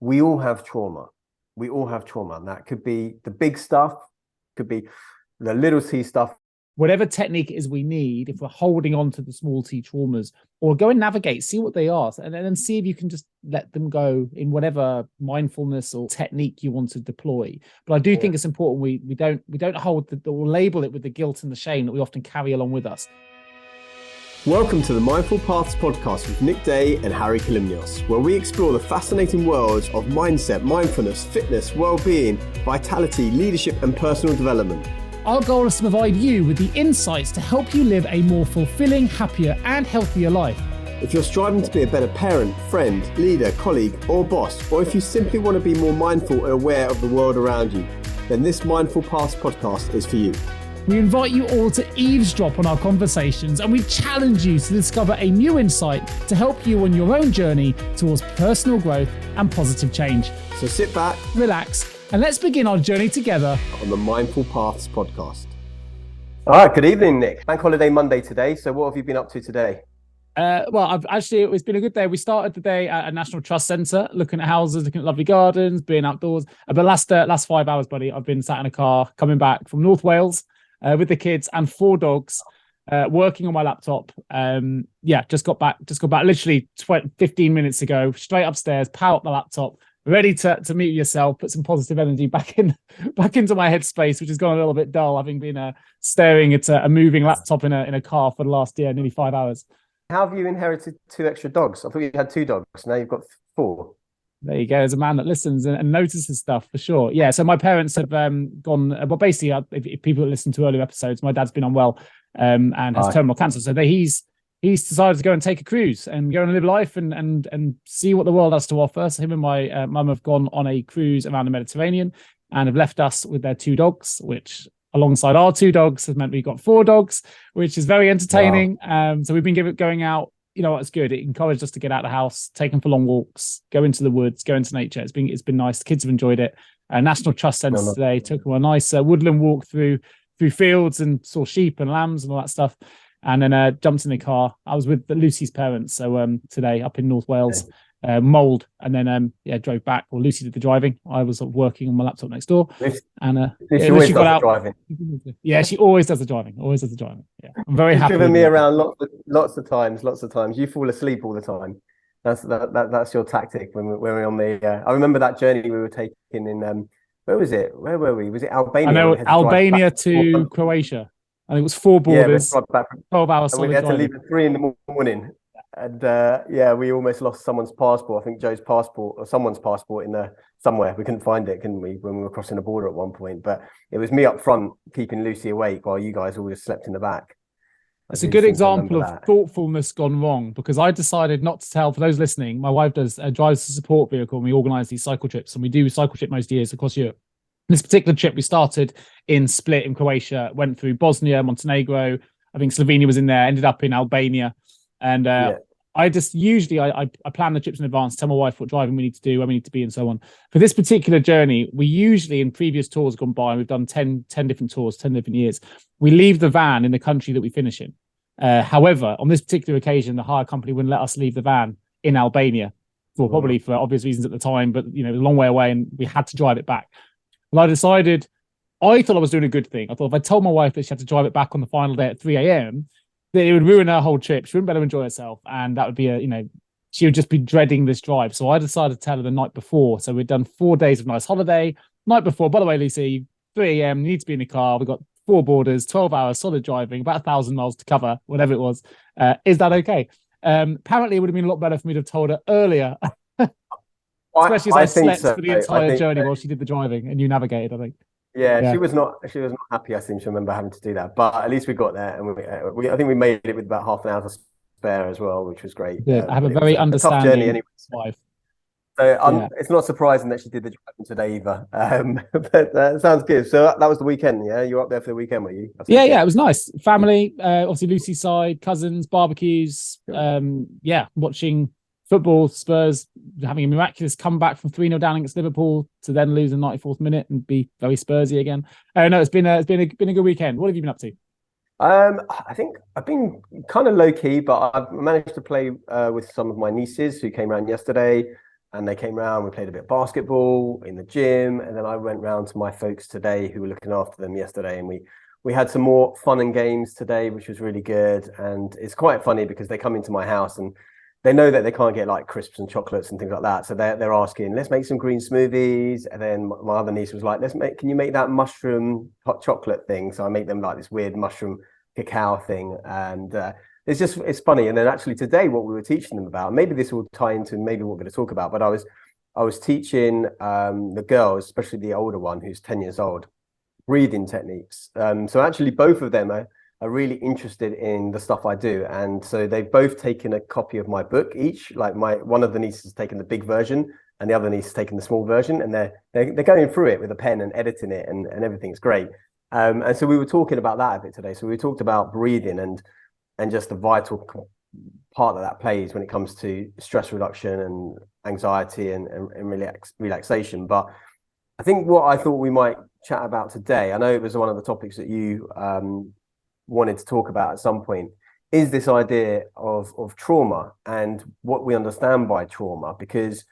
we all have trauma. We all have trauma. And that could be the big stuff, could be the little T stuff. Whatever technique it is we need, if we're holding on to the small T traumas, or go and navigate, see what they are, and then see if you can just let them go in whatever mindfulness or technique you want to deploy. But I do think it's important we don't hold or label it with the guilt and the shame that we often carry along with us. Welcome to the Mindful Paths podcast with Nick Day and Harry Kalimnios, where we explore the fascinating worlds of mindset, mindfulness, fitness, well-being, vitality, leadership, and personal development. Our goal is to provide you with the insights to help you live a more fulfilling, happier, and healthier life. If you're striving to be a better parent, friend, leader, colleague, or boss, or if you simply want to be more mindful and aware of the world around you, then this Mindful Paths podcast is for you. We invite you all to eavesdrop on our conversations, and we challenge you to discover a new insight to help you on your own journey towards personal growth and positive change. So sit back, relax, and let's begin our journey together on the Mindful Paths podcast. All right, good evening, Nick. Bank holiday Monday today. So what have you been up to today? It's been a good day. We started the day at a National Trust Centre, looking at houses, looking at lovely gardens, being outdoors. But last 5 hours, buddy, I've been sat in a car coming back from North Wales with the kids and 4 dogs, working on my laptop. Just got back literally 15 minutes ago, straight upstairs, power up my laptop, ready to meet yourself, put some positive energy back into my headspace, which has gone a little bit dull, having been staring at a moving laptop in a car for the last nearly 5 hours. How have you inherited 2 extra dogs? I thought you had 2 dogs. Now you've got 4. There you go. There's a man that listens and notices stuff for sure. Yeah. So my parents have gone. Well, basically, if people that listen to earlier episodes, my dad's been unwell and has terminal cancer. So he's decided to go and take a cruise and go and live life and see what the world has to offer. So him and my mum have gone on a cruise around the Mediterranean and have left us with their 2 dogs, which alongside our 2 dogs has meant we've got 4 dogs, which is very entertaining. Wow. So we've been going out. You know, it's good. It encouraged us to get out of the house, take them for long walks, go into the woods, go into nature. It's been nice. The kids have enjoyed it. National Trust Centre today took them a nice woodland walk through fields and saw sheep and lambs and all that stuff. And then jumped in the car. I was with Lucy's parents, so today up in North Wales, Mould, and then drove back. Well, Lucy did the driving. I was working on my laptop next door, and she always does the driving. Yeah, she always does the driving. Yeah, I'm very happy. Driven me around lots of times. You fall asleep all the time. That's your tactic when we're on the. I remember that journey we were taking in. Where was it? Where were we? Was it Albania? I know Albania to Croatia. I think it was 4 borders, 12 hours. And we had to leave at 3 in the morning. And we almost lost someone's passport. I think Joe's passport or someone's passport in somewhere. We couldn't find it, couldn't we, when we were crossing the border at one point? But it was me up front keeping Lucy awake while you guys all just slept in the back. It's a good example of thoughtfulness gone wrong, because I decided not to tell. For those listening, my wife drives a support vehicle, and we organise these cycle trips, and we do cycle trip most years across Europe. This particular trip, we started in Split in Croatia, went through Bosnia, Montenegro. I think Slovenia was in there, ended up in Albania. And I just usually I plan the trips in advance, tell my wife what driving we need to do, where we need to be, and so on. For this particular journey, we usually, in previous tours gone by, we've done 10 different tours, 10 different years, we leave the van in the country that we finish in. However, on this particular occasion, the hire company wouldn't let us leave the van in Albania, probably for obvious reasons at the time, but it was a long way away and we had to drive it back. Well, I thought I was doing a good thing. I thought if I told my wife that she had to drive it back on the final day at 3 a.m., that it would ruin her whole trip. She wouldn't be able to enjoy herself. And that would be she would just be dreading this drive. So I decided to tell her the night before. So we'd done 4 days of nice holiday. Night before, by the way, Lucy, 3 a.m., you need to be in the car. We've got 4 borders, 12 hours, solid driving, about 1,000 miles to cover, whatever it was. Is that okay? Apparently, it would have been a lot better for me to have told her earlier. Especially as I slept for the entire journey while she did the driving and you navigated, I think. Yeah, she was not happy. I seem to remember having to do that, but at least we got there, and I think we made it with about half an hour to spare as well, which was great. Yeah, I have a very understanding tough journey anyway, wife. So it's not surprising that she did the driving today either. But that sounds good. So that was the weekend. Yeah, you were up there for the weekend, were you? Yeah, it was nice. Family, obviously Lucy's side, cousins, barbecues. Watching football, Spurs having a miraculous comeback from 3-0 down against Liverpool to then lose in the 94th minute and be very Spursy again. No, it's been a good weekend. What have you been up to? I think I've been kind of low key, but I've managed to play with some of my nieces who came around yesterday. and they came round. We played a bit of basketball in the gym, and then I went round to my folks today who were looking after them yesterday, and we had some more fun and games today, which was really good. And it's quite funny because they come into my house and they know that they can't get like crisps and chocolates and things like that. So they're asking, let's make some green smoothies. And then my other niece was like, can you make that mushroom hot chocolate thing? So I make them like this weird mushroom cacao thing. And it's funny. And then actually today, what we were teaching them about, maybe this will tie into maybe what we're going to talk about, but I was teaching the girls, especially the older one who's 10 years old, breathing techniques. So actually both of them are really interested in the stuff I do. And so they've both taken a copy of my book each. Like one of the nieces has taken the big version and the other niece has taken the small version, and they're going through it with a pen and editing it, and everything's great. And so we were talking about that a bit today. So we talked about breathing and just the vital part that plays when it comes to stress reduction and anxiety and relaxation. But I think what I thought we might chat about today, I know it was one of the topics that you wanted to talk about at some point, is this idea of trauma and what we understand by trauma. Because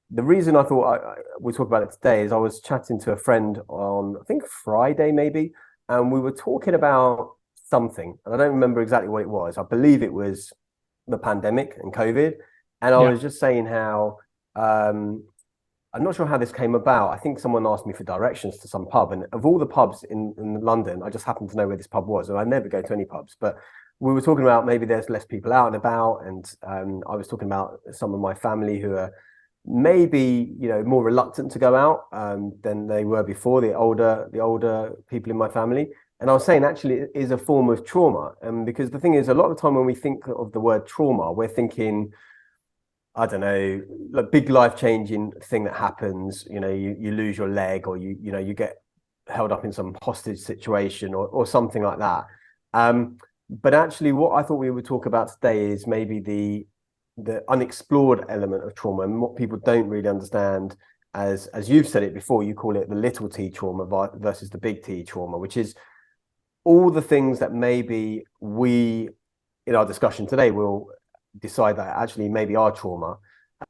the reason I thought we'll talk about it today is I was chatting to a friend on, I think Friday maybe, and we were talking about something, and I don't remember exactly what it was. I believe it was the pandemic and COVID. And I was just saying how I'm not sure how this came about. I think someone asked me for directions to some pub, and of all the pubs in London, I just happened to know where this pub was, and I never go to any pubs. But we were talking about maybe there's less people out and about, and I was talking about some of my family who are maybe more reluctant to go out than they were before. The older people in my family, and I was saying actually it is a form of trauma, and because the thing is, a lot of the time when we think of the word trauma, we're thinking, I don't know, like big life-changing thing that happens, you lose your leg, or you get held up in some hostage situation or something like that. But actually what I thought we would talk about today is maybe the unexplored element of trauma, and what people don't really understand, as you've said it before, you call it the little t trauma versus the big T trauma, which is all the things that maybe we, in our discussion today, will decide that actually maybe are trauma,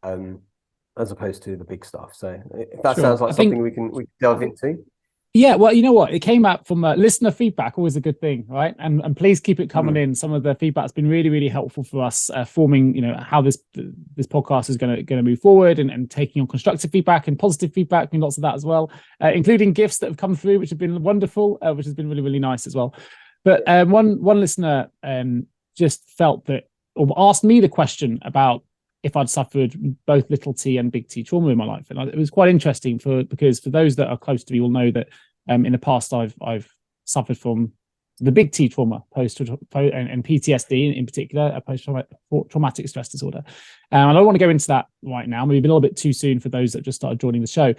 as opposed to the big stuff. So if that sounds like something we can delve into. Yeah, well, you know what? It came out from listener feedback, always a good thing, right? And please keep it coming in. Some of the feedback's been really, really helpful for us forming, how this podcast is going to move forward, and taking on constructive feedback and positive feedback, and lots of that as well, including gifts that have come through, which have been wonderful, which has been really, really nice as well. But one listener just felt that, or asked me the question about if I'd suffered both little t and big T trauma in my life. And it was quite interesting because for those that are close to me will know that in the past I've suffered from the big T trauma, and PTSD in particular, a post-traumatic stress disorder. I don't want to go into that right now, maybe a little bit too soon for those that just started joining the show.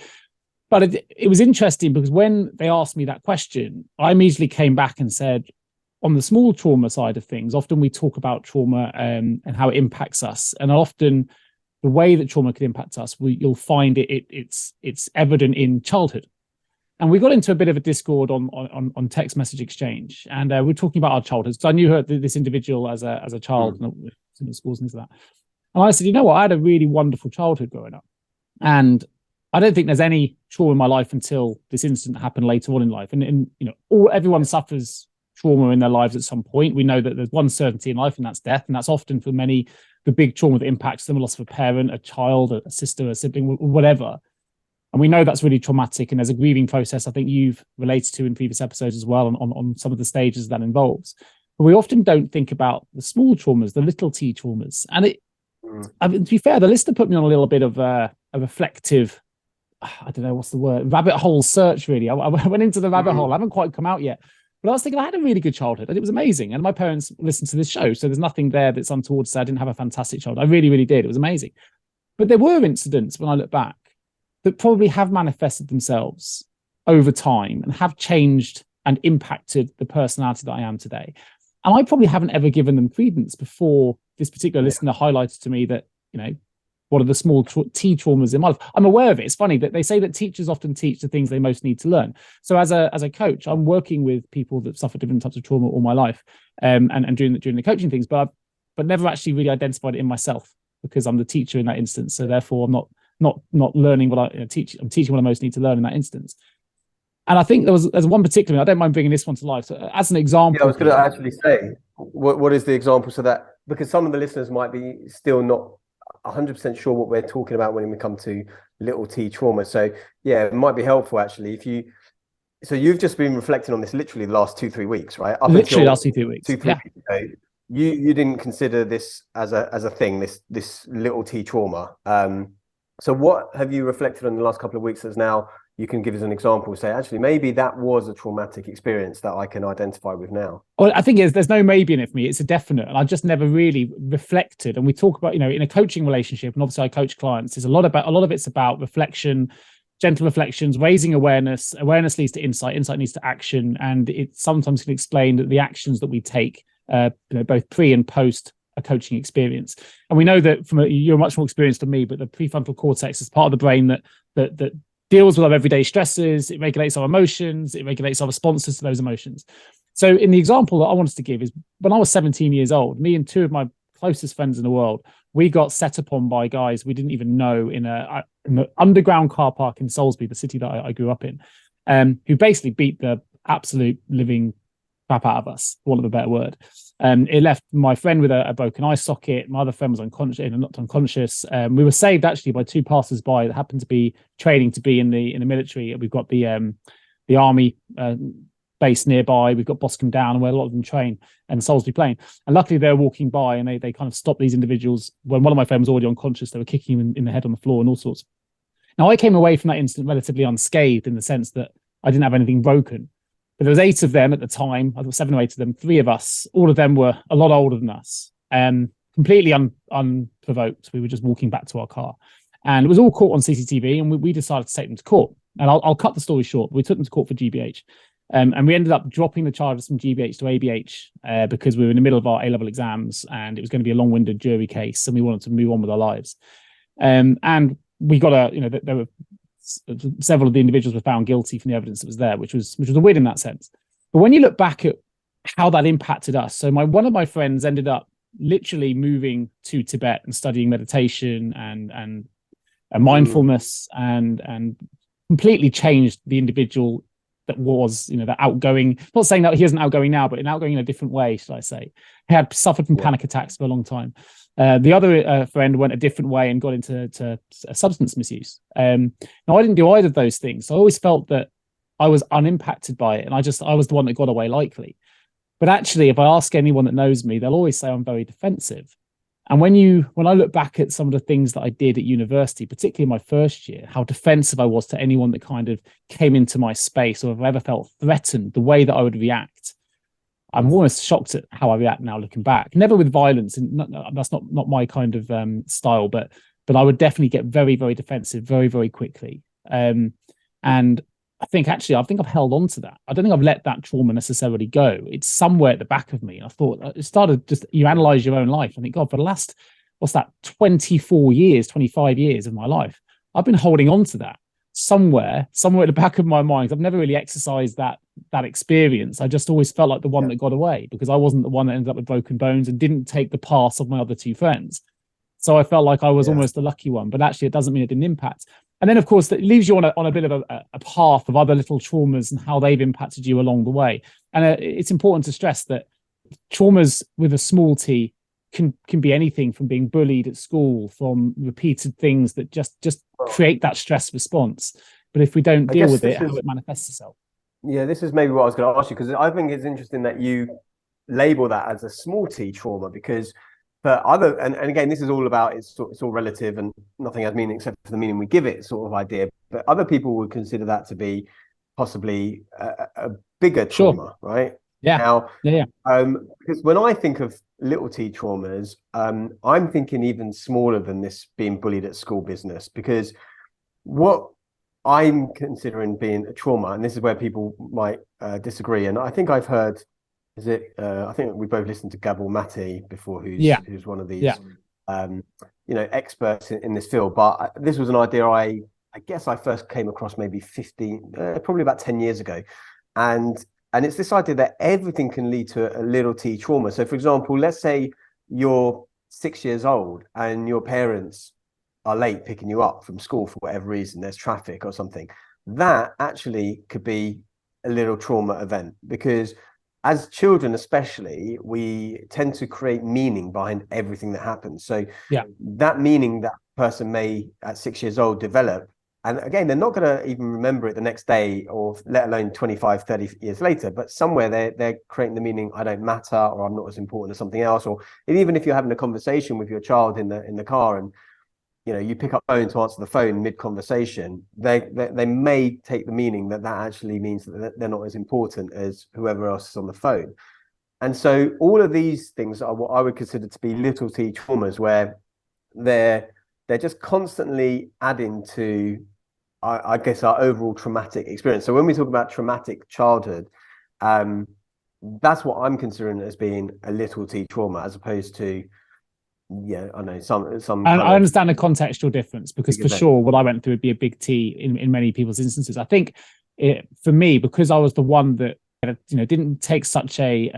But it was interesting because when they asked me that question, I immediately came back and said, on the small trauma side of things, often we talk about trauma and how it impacts us. And often the way that trauma can impact us, you'll find it's evident in childhood. And we got into a bit of a discord on text message exchange. And we're talking about our childhoods. So I knew this individual as a child, in the schools and things like that. And I said, I had a really wonderful childhood growing up. And I don't think there's any trauma in my life until this incident happened later on in life. And everyone suffers trauma in their lives at some point. We know that there's one certainty in life, and that's death. And that's often for many the big trauma that impacts them: a loss of a parent, a child, a sister, a sibling, whatever. And we know that's really traumatic. And there's a grieving process I think you've related to in previous episodes as well on some of the stages that involves. But we often don't think about the small traumas, the little t traumas. And to be fair, the listener put me on a little bit of a reflective, I don't know what's the word, rabbit hole search, really. I went into the rabbit hole. I haven't quite come out yet. But I was thinking I had a really good childhood, and it was amazing. And my parents listened to this show, so there's nothing there that's untoward to say I didn't have a fantastic childhood. I really, really did. It was amazing. But there were incidents when I look back that probably have manifested themselves over time and have changed and impacted the personality that I am today. And I probably haven't ever given them credence before this particular listener highlighted to me that, what are the small T traumas in my life? I'm aware of it. It's funny that they say that teachers often teach the things they most need to learn. So as a coach, I'm working with people that suffer different types of trauma all my life, and doing the coaching things, but never actually really identified it in myself because I'm the teacher in that instance. So therefore, I'm not not learning what I'm teaching what I most need to learn in that instance. And I think there's one particular, I don't mind bringing this one to life. So as an example. Yeah, I was going to actually say, what is the example, so that, because some of the listeners might be still not 100% sure what we're talking about when we come to little T trauma. So yeah, it might be helpful actually so you've just been reflecting on this literally the last 2-3 weeks, right? Literally last 2-3 weeks. 2-3 weeks ago. You didn't consider this as a thing, this little T trauma. So what have you reflected on the last couple of weeks that's now you can give us an example, say, actually, maybe that was a traumatic experience that I can identify with now? Well, I think there's no maybe in it for me. It's a definite. And I just never really reflected. And we talk about, in a coaching relationship, and obviously I coach clients, there's a lot of it's about reflection, gentle reflections, raising awareness. Awareness leads to insight. Insight leads to action. And it sometimes can explain the actions that we take, both pre and post a coaching experience. And we know that you're much more experienced than me, but the prefrontal cortex is part of the brain that deals with our everyday stresses. It regulates our emotions. It regulates our responses to those emotions. So in the example that I wanted to give is when I was 17 years old, me and two of my closest friends in the world, we got set upon by guys we didn't even know in an underground car park in Salisbury, the city that I grew up in, who basically beat the absolute living crap out of us, for want of a better word. It left my friend with a broken eye socket. My other friend was knocked unconscious. We were saved actually by two passers-by that happened to be training to be in the military. We've got the army base nearby. We've got Boscombe Down, where a lot of them train, and Salisbury Plain. And luckily they were walking by, and they kind of stopped these individuals when one of my friends was already unconscious. They were kicking him in the head on the floor and all sorts. Now I came away from that incident relatively unscathed in the sense that I didn't have anything broken. But there was 8 of them at the time. I was 7 or 8 of them. 3 of us, all of them were a lot older than us, completely unprovoked. We were just walking back to our car, and it was all caught on CCTV. And we decided to take them to court. And I'll cut the story short. We took them to court for GBH, and we ended up dropping the charges from GBH to ABH because we were in the middle of our A-level exams, and it was going to be a long-winded jury case, and we wanted to move on with our lives. And we got there were several of the individuals were found guilty from the evidence that was there, which was a win in that sense. But when you look back at how that impacted us, so one of my friends ended up literally moving to Tibet and studying meditation and mindfulness and completely changed the individual that was, that outgoing, not saying that he isn't outgoing now, but outgoing in a different way, should I say. He had suffered from panic attacks for a long time. The other friend went a different way and got into substance misuse. Now, I didn't do either of those things. So I always felt that I was unimpacted by it. And I was the one that got away likely. But actually, if I ask anyone that knows me, they'll always say I'm very defensive. And when I look back at some of the things that I did at university, particularly in my first year, how defensive I was to anyone that kind of came into my space, or if I ever felt threatened, the way that I would react, I'm almost shocked at how I react now looking back. Never with violence, and that's not my kind of style, but I would definitely get very, very defensive very, very quickly. And I think I've held on to that. I don't think I've let that trauma necessarily go. It's somewhere at the back of me. I thought it started just, you analyze your own life. I think, God, for the last, 24 years, 25 years of my life, I've been holding on to that somewhere at the back of my mind. I've never really exercised that experience. I just always felt like the one that got away, because I wasn't the one that ended up with broken bones and didn't take the path of my other 2 friends. So I felt like I was almost the lucky one, but actually it doesn't mean it didn't impact. And then, of course, that leaves you on a bit of a path of other little traumas and how they've impacted you along the way. And it's important to stress that traumas with a small t can be anything from being bullied at school, from repeated things that just create that stress response. But if we don't deal with it, how it manifests itself. Yeah, this is maybe what I was going to ask you, because I think it's interesting that you label that as a small t trauma, because for other, and again, this is all about, it's all relative and nothing has meaning except for the meaning we give it sort of idea. But other people would consider that to be possibly a bigger trauma, right? Yeah. Now, yeah. Because when I think of little t traumas, I'm thinking even smaller than this being bullied at school business, because what I'm considering being a trauma, and this is where people might disagree, and I think I've heard, I think we both listened to Gabor Mate before, who's one of these experts in this field. But this was an idea I guess I first came across maybe probably about 10 years ago, and it's this idea that everything can lead to a little t trauma. So, for example, let's say you're 6 years old and your parents are late picking you up from school for whatever reason, there's traffic or something, that actually could be a little trauma event, because as children especially, we tend to create meaning behind everything that happens. So that meaning that person may at 6 years old develop, and again, they're not going to even remember it the next day, or let alone 25, 30 years later, but somewhere they're creating the meaning, I don't matter, or I'm not as important as something else. Or even if you're having a conversation with your child in the car, and you pick up phone to answer the phone mid-conversation, they may take the meaning that actually means that they're not as important as whoever else is on the phone. And so all of these things are what I would consider to be little t traumas, where they're just constantly adding to, I guess, our overall traumatic experience. So when we talk about traumatic childhood, that's what I'm considering as being a little t trauma, as opposed to, I know some. And I understand the contextual difference, because for sure what I went through would be a big T in many people's instances. I think for me, because I was the one that didn't take such a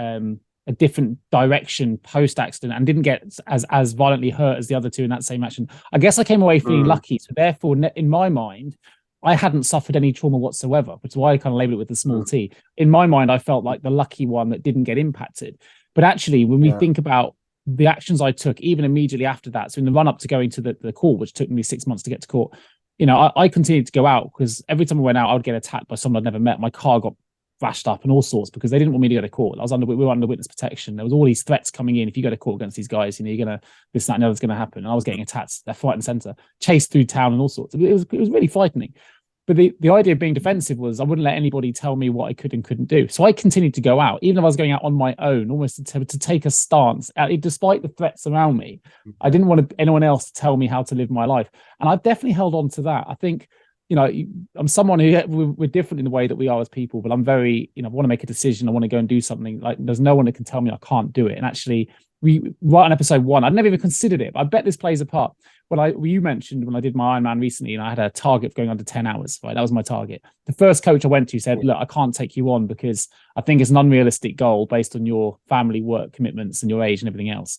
different direction post accident and didn't get as violently hurt as the other two in that same action, I guess I came away feeling lucky. So therefore, in my mind, I hadn't suffered any trauma whatsoever, which is why I kind of labeled it with the small t. In my mind, I felt like the lucky one that didn't get impacted. But actually, when we think about the actions I took, even immediately after that, so in the run up to going to the court, which took me 6 months to get to court, I continued to go out, because every time I went out, I would get attacked by someone I'd never met. My car got bashed up and all sorts, because they didn't want me to go to court. We were under witness protection. There was all these threats coming in. If you go to court against these guys, you're gonna, this, that, and the other's gonna happen. And I was getting attacked left, right, and center, chased through town and all sorts. It was really frightening. But the idea of being defensive was I wouldn't let anybody tell me what I could and couldn't do. So I continued to go out, even if I was going out on my own, almost to take a stance. Despite the threats around me, I didn't want anyone else to tell me how to live my life. And I've definitely held on to that. I think, I'm someone who, we're different in the way that we are as people, but I'm very, I want to make a decision. I want to go and do something. Like, there's no one that can tell me I can't do it. And actually, right on episode 1, I'd never even considered it, but I bet this plays a part. You mentioned when I did my Ironman recently, and I had a target of going under 10 hours, right? That was my target. The first coach I went to said, look, I can't take you on because I think it's an unrealistic goal based on your family, work commitments, and your age and everything else.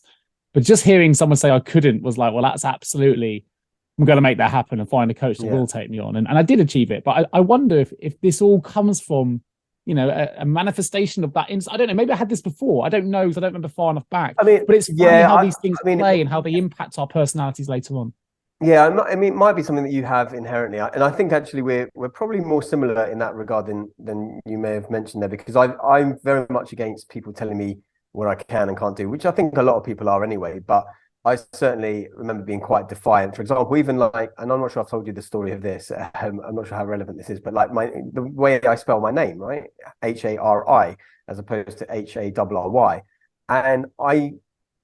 But just hearing someone say I couldn't was like, well, that's absolutely, I'm going to make that happen and find a coach that will take me on. And I did achieve it. But I wonder if this all comes from, a manifestation of that. I don't know. Maybe I had this before. I don't know, because I don't remember far enough back. But it's funny how these things play and how they impact our personalities later on. Yeah, it might be something that you have inherently, and I think actually we're probably more similar in that regard than you may have mentioned there, because I'm very much against people telling me what I can and can't do, which I think a lot of people are anyway. But I certainly remember being quite defiant. For example, even like, and I'm not sure I've told you the story of this. I'm not sure how relevant this is, but like the way I spell my name, right? Hari, as opposed to Harry. And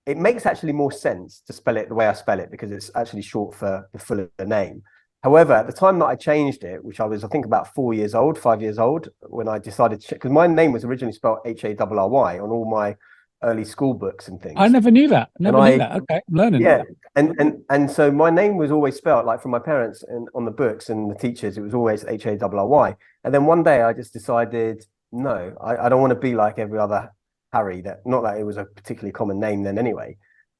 it makes actually more sense to spell it the way I spell it, because it's actually short for the fuller name. However, at the time that I changed it, which I think about 5 years old, when I decided to, because my name was originally spelled Harry on all my early school books and things. I never knew that. Okay, I'm learning. Yeah, and so my name was always spelled, like, from my parents and on the books and the teachers, it was always Harry. And then one day I just decided, no, I don't want to be like every other Harry. Not that it was a particularly common name then anyway.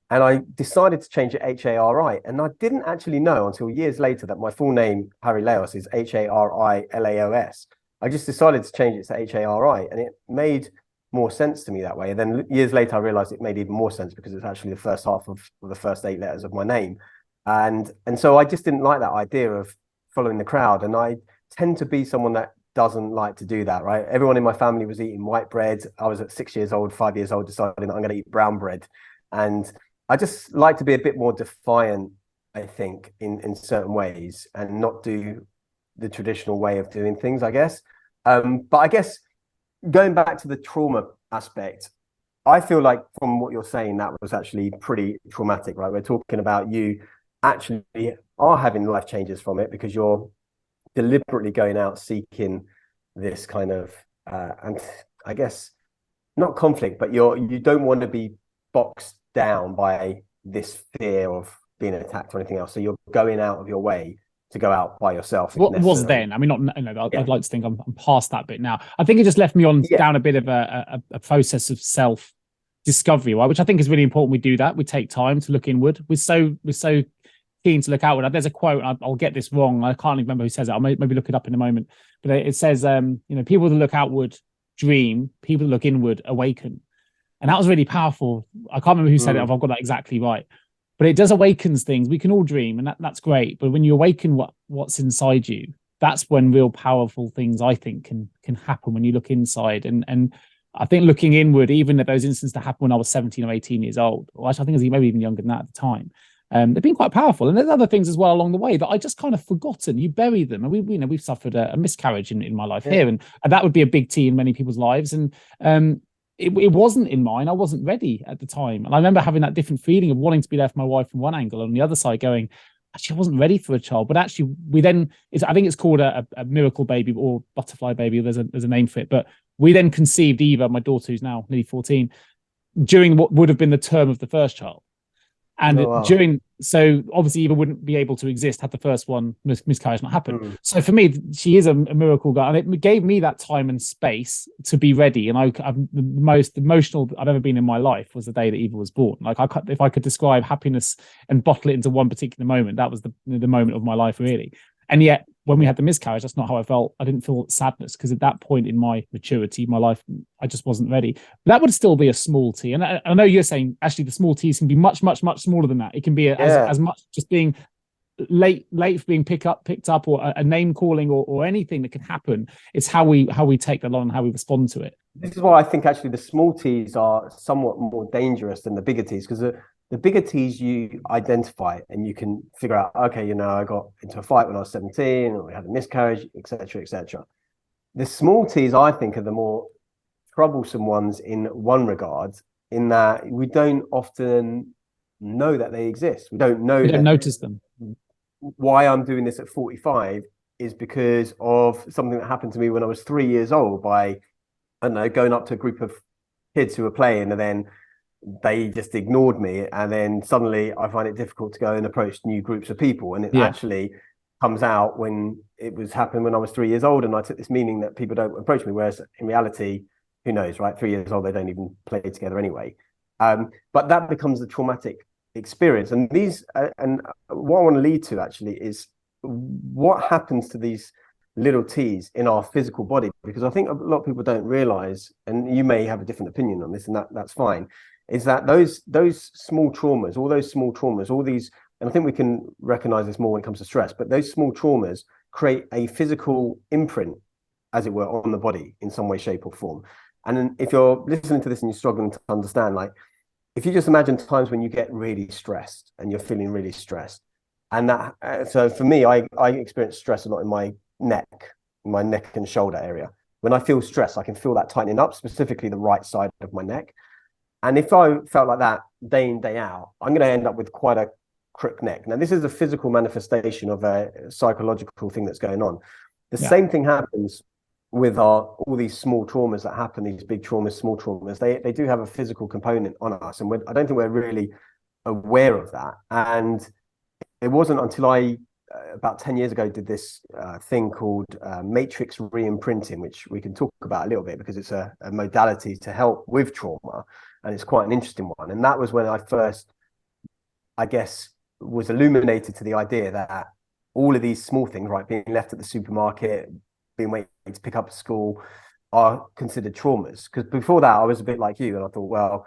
And I decided to change it Hari. And I didn't actually know until years later that my full name, Harry Laos, is Harilaos. I just decided to change it to Hari, and it made more sense to me that way. And then years later, I realized it made even more sense because it's actually the first half of the first 8 letters of my name. And so I just didn't like that idea of following the crowd. And I tend to be someone that doesn't like to do that, right? Everyone in my family was eating white bread. I was at 6 years old, 5 years old, deciding that I'm going to eat brown bread. And I just like to be a bit more defiant, I think, in certain ways, and not do the traditional way of doing things, I guess. But I guess going back to the trauma aspect, I feel like from what you're saying, that was actually pretty traumatic, right? We're talking about you actually are having life changes from it, because you're deliberately going out seeking this kind of, and I guess not conflict, but you don't want to be boxed down by this fear of being attacked or anything else. So you're going out of your way to go out by yourself. What was then? I mean, I'd like to think I'm past that bit now. I think it just left me on down a bit of a process of self-discovery, right? Which I think is really important. We do that. We take time to look inward. We're so keen to look outward. There's a quote, I'll get this wrong, I can't remember who says it, I'll maybe look it up in a moment, but it says, people that look outward dream, people that look inward awaken. And that was really powerful. I can't remember who said it, if I've got that exactly right. But it does awakens things. We can all dream, and that's great. But when you awaken what's inside you, that's when real powerful things, I think, can happen when you look inside. And I think looking inward, even at those instances that happened when I was 17 or 18 years old, or actually I think I was maybe even younger than that at the time, they've been quite powerful. And there's other things as well along the way that I just kind of forgotten. You bury them. And we've suffered a miscarriage in my life here. And that would be a big T in many people's lives. And it wasn't in mine. I wasn't ready at the time. And I remember having that different feeling of wanting to be there for my wife from one angle, and on the other side going, actually, I wasn't ready for a child. But actually, I think it's called a miracle baby or butterfly baby. There's a name for it. But we then conceived Eva, my daughter, who's now nearly 14, during what would have been the term of the first child. And so obviously Eva wouldn't be able to exist had the first one miscarriage not happened. So for me, she is a miracle girl, and it gave me that time and space to be ready. And I'm the most emotional I've ever been in my life was the day that Eva was born. Like if I could describe happiness and bottle it into one particular moment, that was the moment of my life, really. And yet, when we had the miscarriage, that's not how I felt. I didn't feel sadness, because at that point in my maturity, my life, I just wasn't ready. But that would still be a small T. And I know you're saying, actually, the small T's can be much, much, much smaller than that. It can be as much just being late for being picked up, or a name calling, or anything that can happen. It's how we take that on and how we respond to it. This is why I think actually the small T's are somewhat more dangerous than the bigger T's, because the bigger T's you identify and you can figure out, okay, I got into a fight when I was 17, or we had a miscarriage, etc., etc. The small T's, I think, are the more troublesome ones in one regard, in that we don't often know that they exist. We don't notice them. Why I'm doing this at 45 is because of something that happened to me when I was 3 years old by, I don't know, going up to a group of kids who were playing, and then they just ignored me, and then suddenly I find it difficult to go and approach new groups of people. And it actually comes out when it was happened when I was 3 years old, and I took this meaning that people don't approach me, whereas in reality, who knows, right? 3 years old, they don't even play together anyway. But that becomes a traumatic experience. And and what I want to lead to actually is what happens to these little T's in our physical body, because I think a lot of people don't realize, and you may have a different opinion on this, and that's fine, is that those small traumas, all these, and I think we can recognize this more when it comes to stress, but those small traumas create a physical imprint, as it were, on the body in some way, shape, or form. And then if you're listening to this and you're struggling to understand, like, if you just imagine times when you get really stressed and you're feeling really stressed, and that, so for me, I experience stress a lot in my neck and shoulder area. When I feel stress, I can feel that tightening up, specifically the right side of my neck. And if I felt like that day in, day out, I'm going to end up with quite a crook neck. Now, this is a physical manifestation of a psychological thing that's going on. The same thing happens with all these small traumas that happen, these big traumas, small traumas. They do have a physical component on us, and I don't think we're really aware of that. And it wasn't until I, about 10 years ago, did this thing called matrix re-imprinting, which we can talk about a little bit, because it's a modality to help with trauma. And it's quite an interesting one. And that was when I first, I guess, was illuminated to the idea that all of these small things, right, being left at the supermarket, being waiting to pick up at school, are considered traumas. Because before that, I was a bit like you, and I thought, well,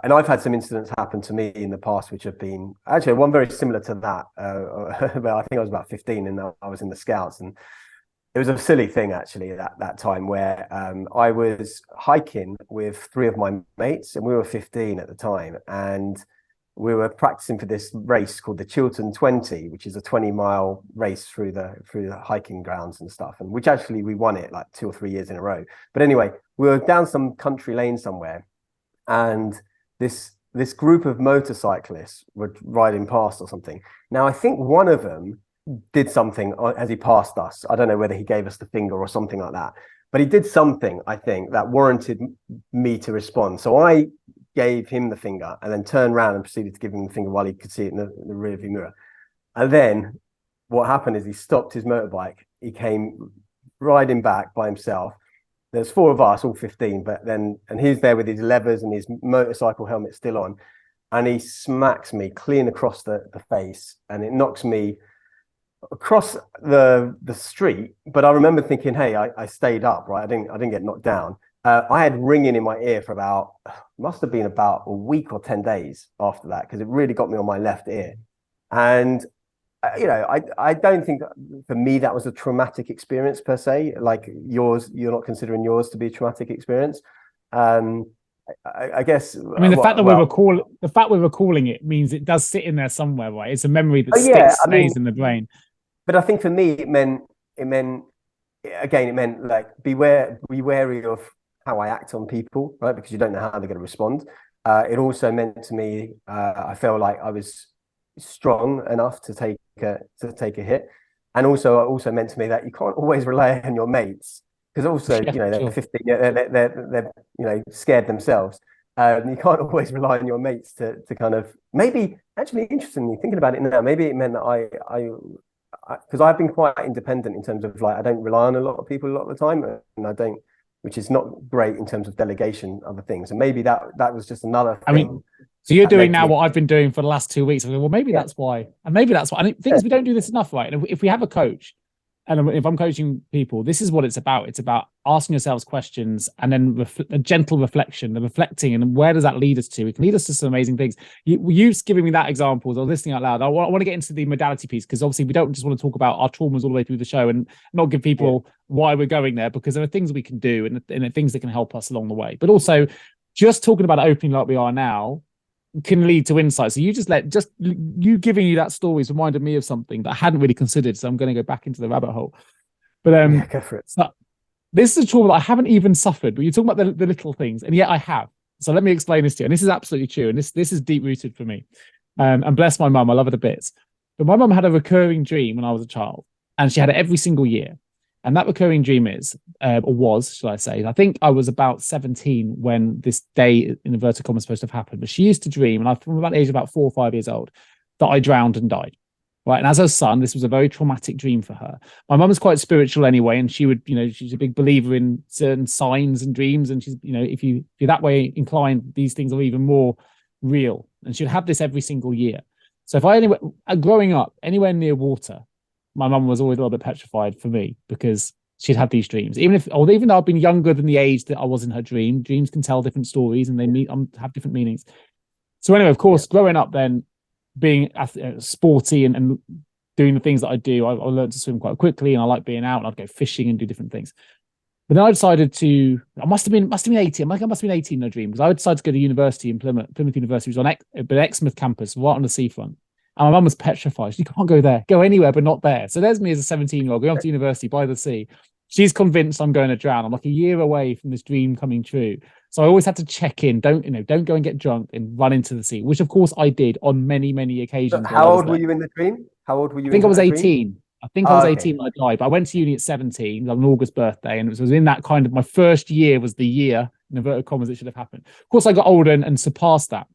and I've had some incidents happen to me in the past, which have been actually one very similar to that. But I think I was about 15, and I was in the Scouts, and it was a silly thing actually at that time, where I was hiking with 3 of my mates, and we were 15 at the time, and we were practicing for this race called the Chiltern 20, which is a 20-mile race through the hiking grounds and stuff, and which actually we won it like 2 or 3 years in a row. But anyway, we were down some country lane somewhere, and this group of motorcyclists were riding past or something. Now, I think one of them did something as he passed us. I don't know whether he gave us the finger or something like that, but he did something, I think, that warranted me to respond. So I gave him the finger and then turned around and proceeded to give him the finger while he could see it in the rearview mirror. And then what happened is he stopped his motorbike. He came riding back by himself. There's 4 of us, all 15, and he's there with his levers and his motorcycle helmet still on. and he smacks me clean across the face, and it knocks me across the street. But I remember thinking, hey, I stayed up, right? I didn't get knocked down. I had ringing in my ear for about, must have been about a week or 10 days after that, because it really got me on my left ear. And you know, I don't think for me that was a traumatic experience per se. Like yours, you're not considering yours to be a traumatic experience. I guess. I mean, the fact we're recalling it means it does sit in there somewhere, right? It's a memory that stays in the brain. But I think for me, it meant like be wary of how I act on people, right? Because you don't know how they're going to respond. It also meant to me, I felt like I was strong enough to take a hit, and also meant to me that you can't always rely on your mates, because also they're 15, they're scared themselves. You can't always rely on your mates to kind of, maybe actually, interestingly thinking about it now, maybe it meant that because I've been quite independent in terms of, like, I don't rely on a lot of people a lot of the time, and I don't, which is not great in terms of delegation, other things. And maybe that was just another thing. I mean, so you're doing now what I've been doing for the last 2 weeks. Well, maybe that's why. And maybe that's why. And the thing is, we don't do this enough, right? And if we have a coach, and if I'm coaching people, this is what it's about. It's about asking yourselves questions, and then a gentle reflection, the reflecting, and where does that lead us to? It can lead us to some amazing things. You giving me that example, or listening out loud. I want to get into the modality piece, because obviously we don't just want to talk about our traumas all the way through the show and not give people why we're going there, because there are things we can do and things that can help us along the way. But also, just talking about opening like we are now can lead to insight. So you giving you that story has reminded me of something that I hadn't really considered. So I'm going to go back into the rabbit hole. But go for it. So this is a trauma that I haven't even suffered, but you're talking about the little things, and yet I have. So let me explain this to you. And this is absolutely true. And this is deep rooted for me. And bless my mum, I love her to bits. But my mum had a recurring dream when I was a child, and she had it every single year. And that recurring dream should I say, I think I was about 17 when this day in inverted commas supposed to have happened. But she used to dream, and from about the age of about 4 or 5 years old, that I drowned and died. Right. And as her son, this was a very traumatic dream for her. My mum was quite spiritual anyway, and she would, she's a big believer in certain signs and dreams. And she's, if you're that way inclined, these things are even more real. And she'd have this every single year. So growing up anywhere near water, my mum was always a little bit petrified for me, because she'd had these dreams. Even though I've been younger than the age that I was in her dream, dreams can tell different stories, and they have different meanings. So anyway, of course, growing up then, being sporty and doing the things that I do, I learned to swim quite quickly, and I like being out, and I'd go fishing and do different things. But then I decided I must have been 18. I must have been 18 in a dream, because I decided to go to university in Plymouth University, which was on Exmouth campus, right on the seafront. And my mum was petrified. You can't go there. Go anywhere, but not there. So there's me as a 17-year-old going off to university by the sea. She's convinced I'm going to drown. I'm like a year away from this dream coming true. So I always had to check in. Don't go and get drunk and run into the sea, which of course I did on many, many occasions. So how old were you in the dream? How old were you? I think I was 18. I think I was 18 when I died, but I went to uni at 17 on an August birthday, and it was in that kind of, my first year was the year, in inverted commas, it should have happened. Of course, I got older and surpassed that.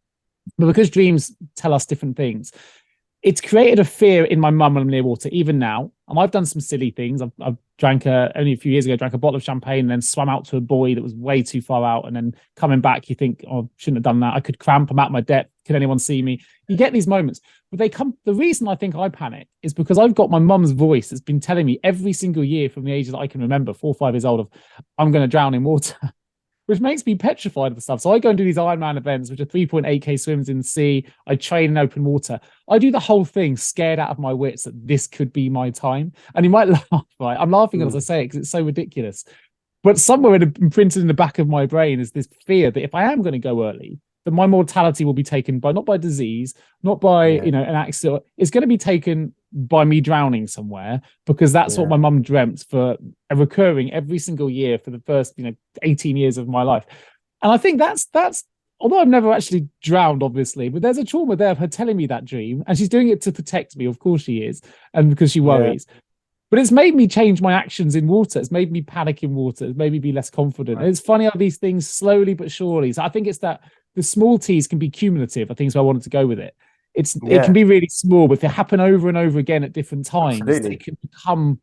But because dreams tell us different things, it's created a fear in my mum when I'm near water, even now. And I've done some silly things. I've drank only a few years ago, drank a bottle of champagne and then swam out to a buoy that was way too far out. And then coming back, you think, oh, shouldn't have done that. I could cramp. I'm at my depth. Can anyone see me? You get these moments. But the reason I think I panic is because I've got my mum's voice that's been telling me every single year from the ages that I can remember, 4 or 5 years old, of I'm going to drown in water. Which makes me petrified of the stuff. So I go and do these Ironman events, which are 3.8K swims in the sea. I train in open water. I do the whole thing scared out of my wits that this could be my time. And you might laugh, right? I'm laughing as I say it because it's so ridiculous. But somewhere imprinted in the back of my brain is this fear that if I am going to go early, that my mortality will be taken not by disease, not by an accident. It's going to be taken by me drowning somewhere, because that's what my mum dreamt for a recurring every single year for the first 18 years of my life. And I think that's although I've never actually drowned, obviously, but there's a trauma there of her telling me that dream, and she's doing it to protect me. Of course she is, and because she worries. But it's made me change my actions in water. It's made me panic in water. It's made me be less confident. Right. And it's funny how these things slowly but surely. So I think it's that the small T's can be cumulative. I think so. I wanted to go with it. It can be really small, but if they happen over and over again at different times, it can become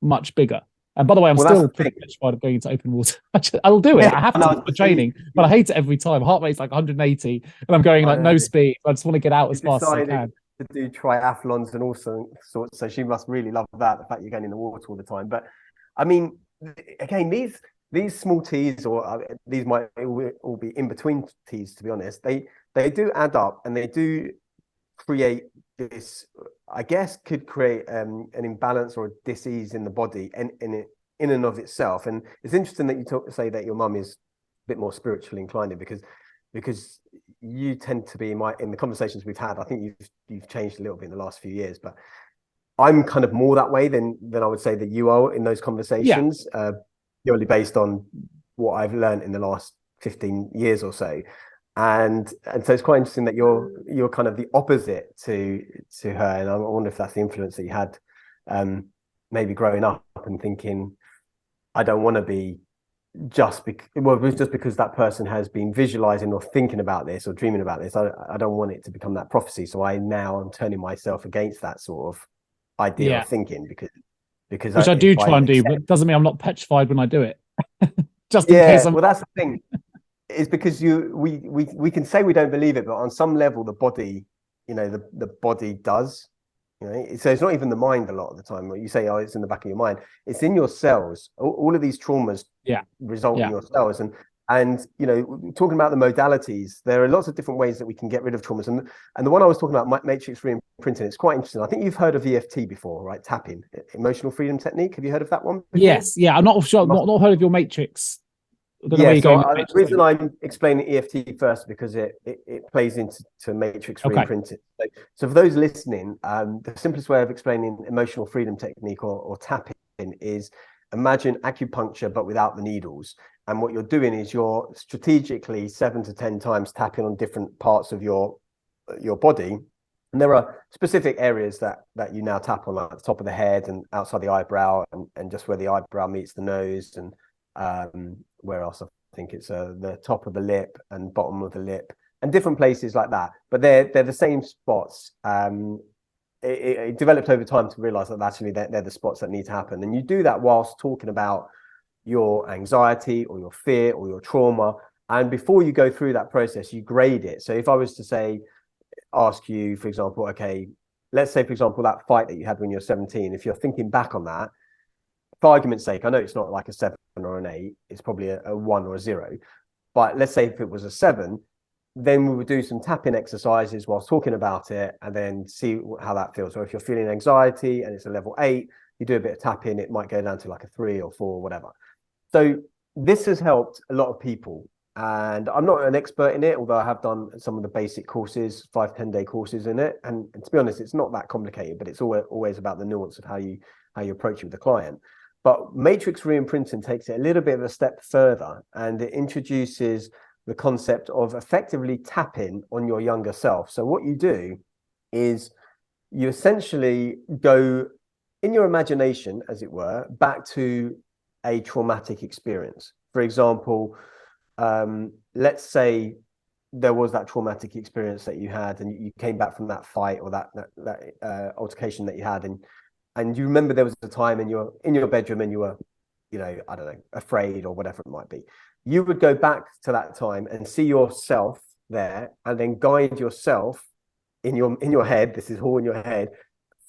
much bigger. And by the way, I'm Well, still pretty petrified of going into open water. I'll do it. I have to for training, but I hate it every time. Heart rate's like 180, and I'm going like no speed. I just want to get out as fast as I can. To do triathlons and all sorts, so she must really love that, the fact you're going in the water all the time. But I mean, again, these small T's, or these might all be in between T's, to be honest. They do add up, and they do create this, I guess, could create an imbalance or a dis-ease in the body and in and of itself. And it's interesting that you say that your mum is a bit more spiritually inclined, because you tend to be in the conversations we've had. I think you've changed a little bit in the last few years, but I'm kind of more that way than I would say that you are in those conversations, purely based on what I've learned in the last 15 years or so. And so it's quite interesting that you're kind of the opposite to her. And I wonder if that's the influence that you had, maybe growing up and thinking, I don't want to be just because that person has been visualizing or thinking about this or dreaming about this. I don't want it to become that prophecy. So I'm turning myself against that sort of idea of thinking, because which I do try and do, but it doesn't mean I'm not petrified when I do it. Just in case well, that's the thing. It's because we can say we don't believe it, but on some level the body, the body does. So it's not even the mind a lot of the time. When you say, oh, it's in the back of your mind, it's in your cells. All of these traumas result in your cells. And talking about the modalities, there are lots of different ways that we can get rid of traumas. And the one I was talking about, matrix re-imprinting, it's quite interesting. I think you've heard of EFT before, right? Tapping, emotional freedom technique. Have you heard of that one before? Yes. Yeah. I'm not sure. Not heard of your matrix. The reason I'm explaining EFT first, because it plays into matrix re-imprinting. So for those listening, the simplest way of explaining emotional freedom technique or tapping is, imagine acupuncture but without the needles. And what you're doing is you're strategically 7 to 10 times tapping on different parts of your body. And there are specific areas that you now tap on, like at the top of the head and outside the eyebrow, and just where the eyebrow meets the nose, and where else? I think it's the top of the lip and bottom of the lip, and different places like that. But they're the same spots. It developed over time to realize that actually they're the spots that need to happen. And you do that whilst talking about your anxiety or your fear or your trauma. And before you go through that process, you grade it. So if I was to ask you, for example, okay, let's say, for example, that fight that you had when you're 17, if you're thinking back on that, for argument's sake, I know it's not like a 7 or an 8, it's probably a 1 or a 0. But let's say if it was a 7, then we would do some tapping exercises whilst talking about it, and then see how that feels. So if you're feeling anxiety and it's a level 8, you do a bit of tapping, it might go down to like a 3 or 4 or whatever. So this has helped a lot of people. And I'm not an expert in it, although I have done some of the basic courses, 5-10-day courses in it. And to be honest, it's not that complicated, but it's always about the nuance of how you approach it with the client. But matrix re-imprinting takes it a little bit of a step further, and it introduces the concept of effectively tapping on your younger self. So what you do is you essentially go in your imagination, as it were, back to a traumatic experience. For example, let's say there was that traumatic experience that you had, and you came back from that fight or that altercation that you had, and you remember there was a time in your bedroom and you were, I don't know, afraid or whatever it might be. You would go back to that time and see yourself there, and then guide yourself in your head. This is all in your head,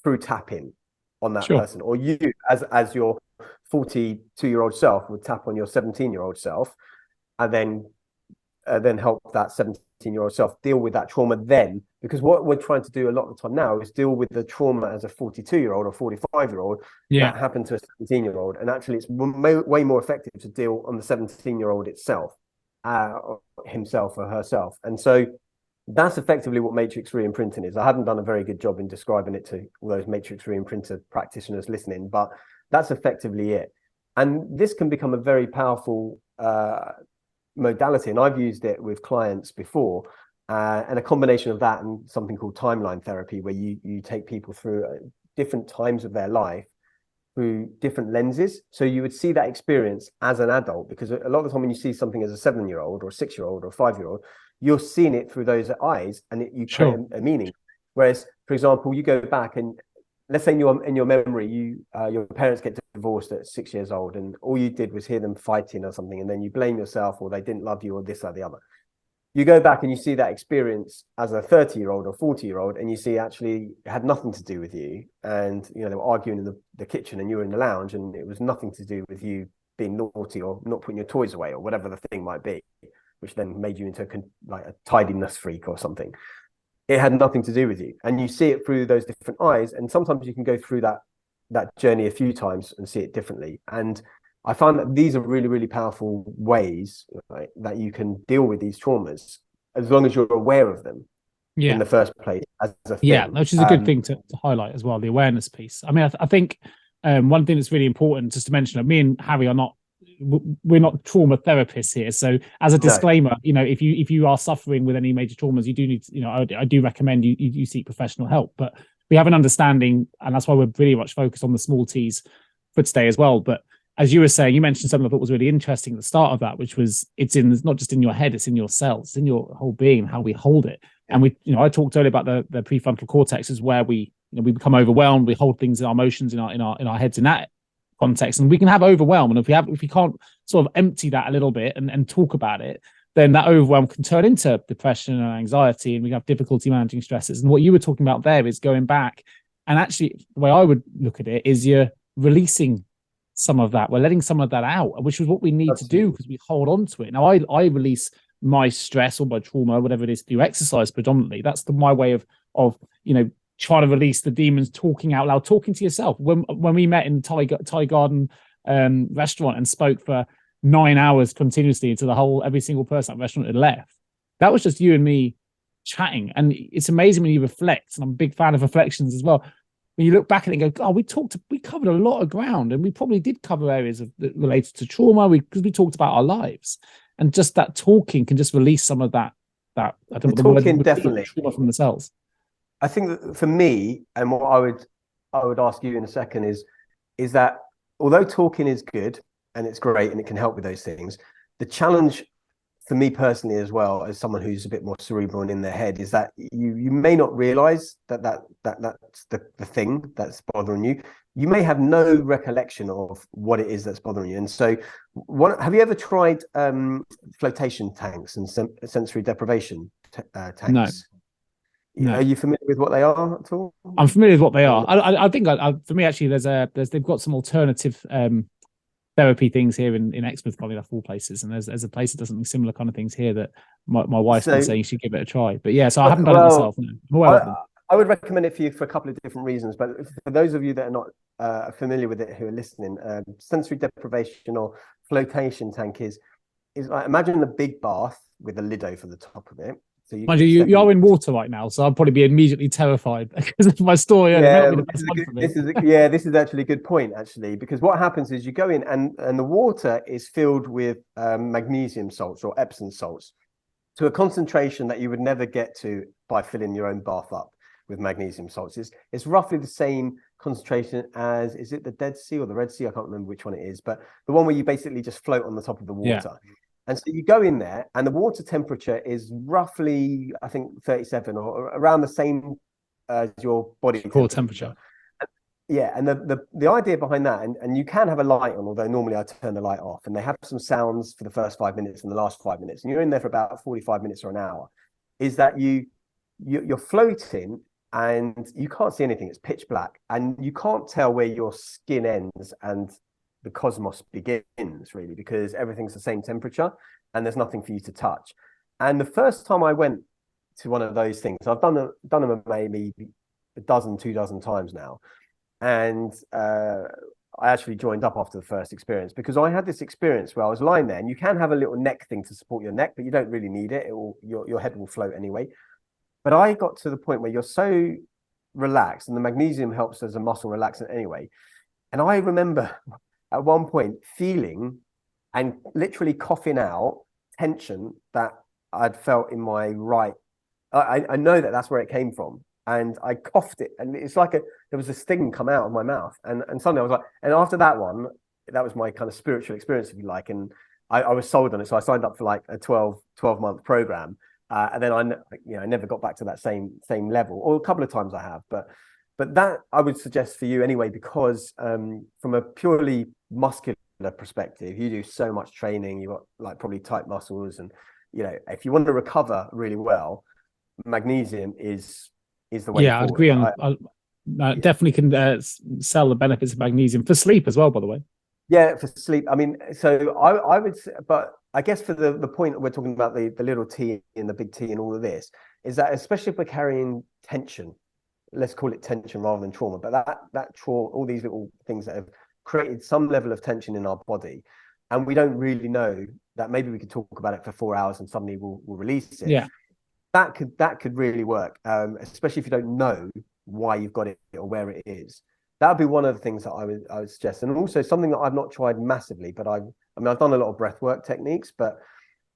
through tapping on that person, or you as your 42-year-old self would tap on your 17-year-old self, and then help that 17-year-old self deal with that trauma then. Because what we're trying to do a lot of the time now is deal with the trauma as a 42-year-old or 45-year-old that happened to a 17-year-old. And actually it's way more effective to deal on the 17-year-old itself, himself or herself. And so that's effectively what matrix re-imprinting is. I haven't done a very good job in describing it to all those matrix re-imprinter practitioners listening, but that's effectively it. And this can become a very powerful modality, and I've used it with clients before, and a combination of that and something called timeline therapy, where you take people through different times of their life through different lenses. So you would see that experience as an adult, because a lot of the time when you see something as a 7-year-old or a 6-year-old or a 5-year-old, you're seeing it through those eyes, and you create a meaning. Whereas, for example, you go back and let's say in your memory, your parents get divorced at 6 years old and all you did was hear them fighting or something, and then you blame yourself or they didn't love you or this or the other. You go back and you see that experience as a 30-year-old or 40-year-old, and you see actually it had nothing to do with you. And, you know, they were arguing in the kitchen and you were in the lounge, and it was nothing to do with you being naughty or not putting your toys away or whatever the thing might be, which then made you into like a tidiness freak or something. It had nothing to do with you. And you see it through those different eyes. And sometimes you can go through that journey a few times and see it differently. And I find that these are really, really powerful ways, right, that you can deal with these traumas as long as you're aware of them in the first place as a thing. Yeah, which is a good thing to highlight as well, the awareness piece. I mean, I think one thing that's really important just to mention, me and Harry we're not trauma therapists here. So as a disclaimer, you know, if you are suffering with any major traumas, you do need to, you know, I do recommend you seek professional help. But we have an understanding, and that's why we're really much focused on the small T's for today as well. But as you were saying, you mentioned something I thought was really interesting at the start of that, which was it's not just in your head, it's in your cells, it's in your whole being, how we hold it. And we, you know, I talked earlier about the prefrontal cortex is where we become overwhelmed. We hold things in our emotions in our heads in that context, and we can have overwhelm. And if we can't sort of empty that a little bit and talk about it, then that overwhelm can turn into depression and anxiety, and we have difficulty managing stresses. And what you were talking about there is going back, and actually the way I would look at it is you're releasing some of that. We're letting some of that out, which is what we need to do because we hold on to it. Now, I release my stress or my trauma, whatever it is, through exercise predominantly. That's my way of you know, trying to release the demons, talking out loud, talking to yourself. When we met in Thai Garden restaurant and spoke for 9 hours continuously until every single person at the restaurant had left, that was just you and me chatting. And it's amazing when you reflect, and I'm a big fan of reflections as well. When you look back at it and go, oh, we covered a lot of ground, and we probably did cover areas that related to trauma because we talked about our lives, and just that talking can just release some of that. I don't know the word, definitely trauma from the cells. I think that for me, and what I would ask you in a second is that although talking is good and it's great and it can help with those things, the challenge for me personally as well, as someone who's a bit more cerebral and in their head, is that you may not realize that's the thing that's bothering you. You may have no recollection of what it is that's bothering you. And so have you ever tried flotation tanks and sensory deprivation tanks? No. No. Are you familiar with what they are at all? I'm familiar with what they are. I think for me, actually, they've got some alternative therapy things here in Exmouth, probably like all places, and there's a place that does something similar kind of things here that my wife's been saying you should give it a try. But yeah, so I haven't done it myself. No. I would recommend it for you for a couple of different reasons, but for those of you that are not familiar with it who are listening, sensory deprivation or flotation tank is like, imagine a big bath with a lid over the top of it. So you are in water right now, so I'll probably be immediately terrified because of my story. This is actually a good point, actually, because what happens is you go in and the water is filled with magnesium salts or Epsom salts to a concentration that you would never get to by filling your own bath up with magnesium salts. It's roughly the same concentration as, is it the Dead Sea or the Red Sea? I can't remember which one it is, but the one where you basically just float on the top of the water. Yeah. And so you go in there and the water temperature is roughly, I think, 37 or around the same as your body core temperature. Yeah. And the idea behind that, and you can have a light on, although normally I turn the light off, and they have some sounds for the first 5 minutes and the last 5 minutes, and you're in there for about 45 minutes or an hour, is that you're floating and you can't see anything. It's pitch black and you can't tell where your skin ends and the cosmos begins, really, because everything's the same temperature and there's nothing for you to touch. And the first time I went to one of those things, I've done them maybe 2 dozen times now, and I actually joined up after the first experience because I had this experience where I was lying there, and you can have a little neck thing to support your neck, but you don't really need it. Your head will float anyway. But I got to the point where you're so relaxed, and the magnesium helps as a muscle relaxant anyway. And I remember at one point feeling and literally coughing out tension that I'd felt in my right. I know that's where it came from. And I coughed it, and it's like there was a sting come out of my mouth. And suddenly I was like, and after that one, that was my kind of spiritual experience, if you like. And I was sold on it. So I signed up for like a 12-month program. And then I never got back to that same level, or a couple of times I have, but but that I would suggest for you anyway, because from a purely muscular perspective, you do so much training, you've got like probably tight muscles, and if you want to recover really well, magnesium is the way I'd agree on. I definitely can sell the benefits of magnesium for sleep as well, by the way. Yeah, for sleep. I mean, so I would say, but I guess for the point we're talking about, the little t and the big T and all of this, is that especially if we're carrying tension, let's call it tension rather than trauma, but that trauma, all these little things that have created some level of tension in our body, and we don't really know that, maybe we could talk about it for 4 hours and suddenly we'll release it. Yeah, that could really work, especially if you don't know why you've got it or where it is. That would be one of the things that I would suggest. And also something that I've not tried massively, but I've done a lot of breathwork techniques, but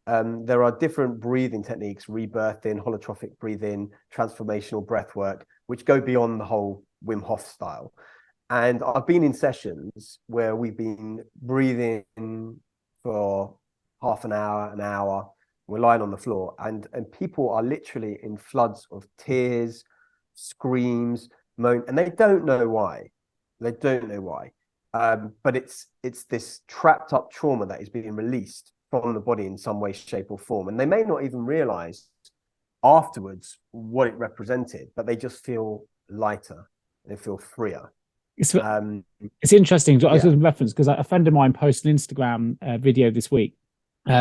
there are different breathing techniques: rebirthing, holotropic breathing, transformational breathwork, which go beyond the whole Wim Hof style. And I've been in sessions where we've been breathing for half an hour, we're lying on the floor, and people are literally in floods of tears, screams, moan, and they don't know why. But it's this trapped up trauma that is being released from the body in some way, shape, or form, and they may not even realize afterwards what it represented, but they just feel lighter, they feel freer. It's interesting. I was going to reference, because a friend of mine posted an Instagram video this week.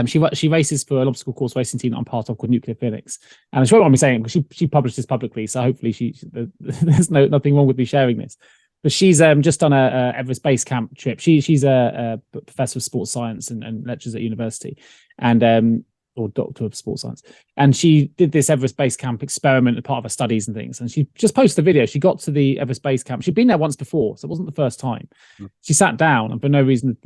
She races for an obstacle course racing team that I'm part of, called Nuclear Phoenix, and it's really what I'm saying, because she published this publicly, so hopefully there's nothing wrong with me sharing this. But she's just done a Everest Base Camp trip. She's a professor of sports science and lectures at university, and or doctor of sports science. And she did this Everest Base Camp experiment as part of her studies and things. And she just posted a video. She got to the Everest Base Camp. She'd been there once before, so it wasn't the first time. She sat down, and for no reason at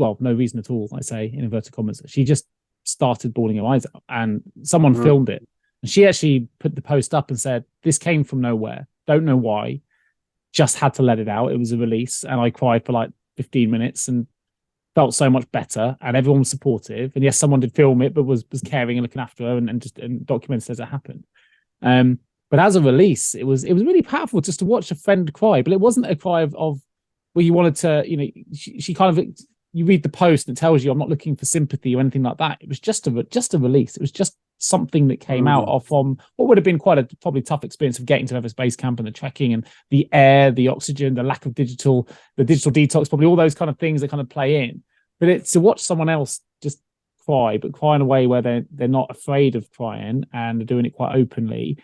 all, I say in inverted commas, she just started bawling her eyes out, and someone filmed it. And she actually put the post up and said, "This came from nowhere. Don't know why. Just had to let it out. It was a release." And I cried for like 15 minutes and felt so much better, and everyone was supportive. And yes, someone did film it, but was caring and looking after her and documented as it happened. But as a release, it was really powerful just to watch a friend cry. But it wasn't a cry of where you wanted to, she kind of, you read the post and it tells you, I'm not looking for sympathy or anything like that. It was just a release. It was just something that came out of from what would have been quite a probably tough experience of getting to Everest Base Camp, and the trekking and the air, the oxygen, the lack of the digital detox, probably all those kind of things that kind of play in. But it's to watch someone else just cry, but cry in a way where they're not afraid of crying and they're doing it quite openly.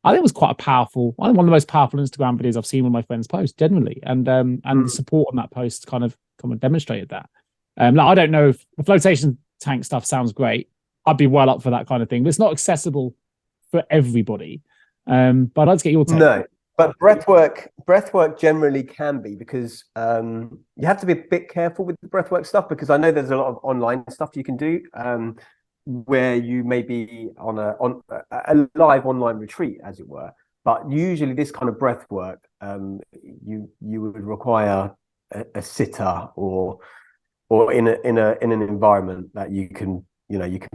I think it was quite a powerful, one of the most powerful Instagram videos I've seen one of my friends post generally. And the support on that post kind of demonstrated that. I don't know if the flotation tank stuff sounds great. I'd be well up for that kind of thing, but it's not accessible for everybody. But I'd like to get your take. No, but breathwork generally can be, because you have to be a bit careful with the breathwork stuff, because I know there's a lot of online stuff you can do where you may be on a live online retreat, as it were. But usually this kind of breathwork, you would require a sitter or in an environment that you can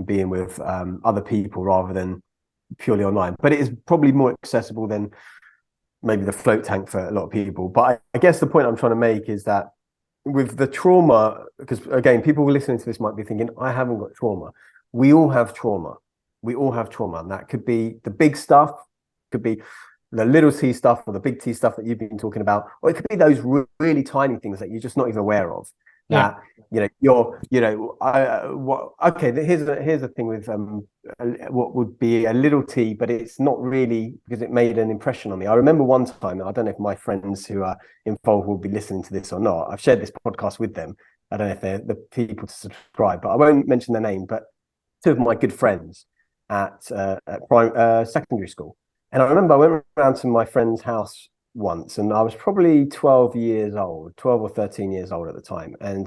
be in with other people rather than purely online. But it is probably more accessible than maybe the float tank for a lot of people. But I guess the point I'm trying to make is that with the trauma, because again, people listening to this might be thinking, I haven't got trauma. We all have trauma. And that could be the big stuff, could be the little T stuff, or the big T stuff that you've been talking about, or it could be those really tiny things that you're just not even aware of. Yeah. Here's the thing with what would be a little T, but it's not really, because it made an impression on me. I remember one time, I don't know if my friends who are involved will be listening to this or not. I've shared this podcast with them. I don't know if they're the people to subscribe, but I won't mention their name. But two of my good friends at secondary school, and I remember I went around to my friend's house once, and I was probably 12 or 13 years old at the time, and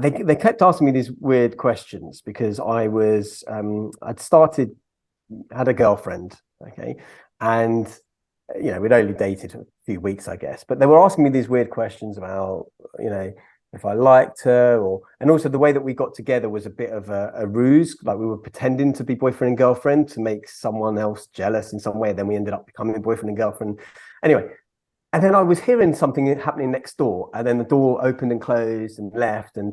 they kept asking me these weird questions, because I was had a girlfriend, okay, and we'd only dated a few weeks, I guess, but they were asking me these weird questions about if I liked her, and also the way that we got together was a bit of a ruse, like we were pretending to be boyfriend and girlfriend to make someone else jealous in some way. Then we ended up becoming boyfriend and girlfriend. Anyway, and then I was hearing something happening next door, and then the door opened and closed and left, and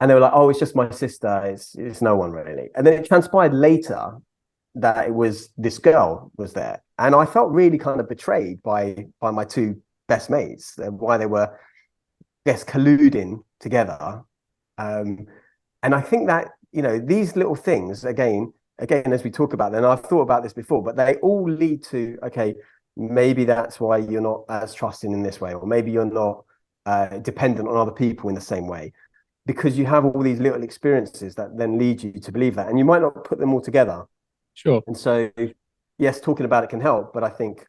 they were like, "Oh, it's just my sister. It's no one really." And then it transpired later that it was this girl was there, and I felt really kind of betrayed by my two best mates, why they were, I guess, colluding together. And I think that, you know, these little things again, as we talk about them, and I've thought about this before, but they all lead to, okay, maybe that's why you're not as trusting in this way, or maybe you're not dependent on other people in the same way, because you have all these little experiences that then lead you to believe that, and you might not put them all together. Sure. And so, yes, talking about it can help, but I think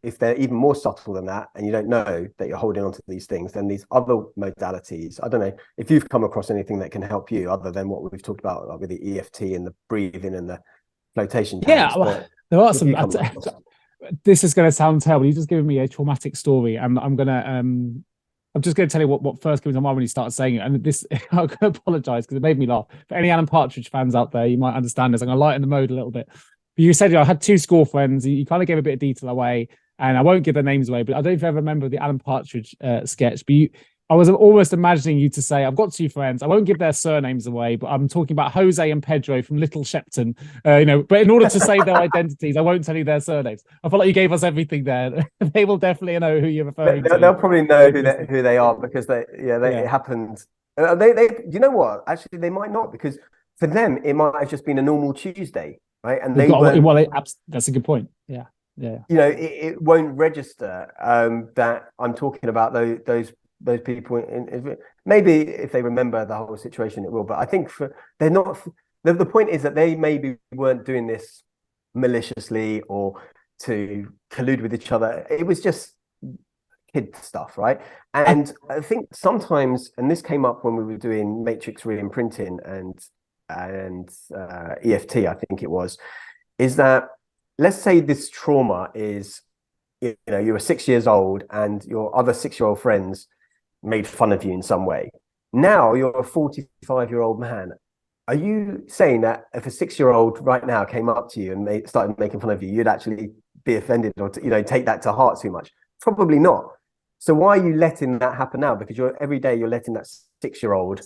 if they're even more subtle than that, and you don't know that you're holding on to these things, then these other modalities, I don't know if you've come across anything that can help you other than what we've talked about, like with the EFT and the breathing and the flotation tanks. Yeah, there are some. This is going to sound terrible. You've just given me a traumatic story, and I'm just going to tell you what first came to mind when you started saying it. And this, I'm going to apologize because it made me laugh. For any Alan Partridge fans out there, you might understand this. I'm going to lighten the mode a little bit. But you said, you know, I had two school friends. You kind of gave a bit of detail away, and I won't give their names away, but I don't know if you ever remember the Alan Partridge sketch. But I was almost imagining you to say, I've got two friends. I won't give their surnames away, but I'm talking about Jose and Pedro from Little Shepton. You know, but in order to save their identities, I won't tell you their surnames. I feel like you gave us everything there. They will definitely know who you're referring to. They'll probably know who they are, because it happened. You know what? Actually, they might not, because for them it might have just been a normal Tuesday, right? And that's a good point. Yeah. You know, it won't register that I'm talking about those people. Maybe if they remember the whole situation, it will. But I think they're not. The point is that they maybe weren't doing this maliciously or to collude with each other. It was just kid stuff, right? And I think sometimes, and this came up when we were doing matrix re-imprinting and EFT, I think it was, is that, let's say this trauma is, you know, you were 6 years old and your other 6-year-old friends made fun of you in some way. Now you're a 45-year-old man. Are you saying that if a 6-year-old right now came up to you and started making fun of you, you'd actually be offended or take that to heart too much? Probably not. So why are you letting that happen now? Because every day you're letting that 6-year-old.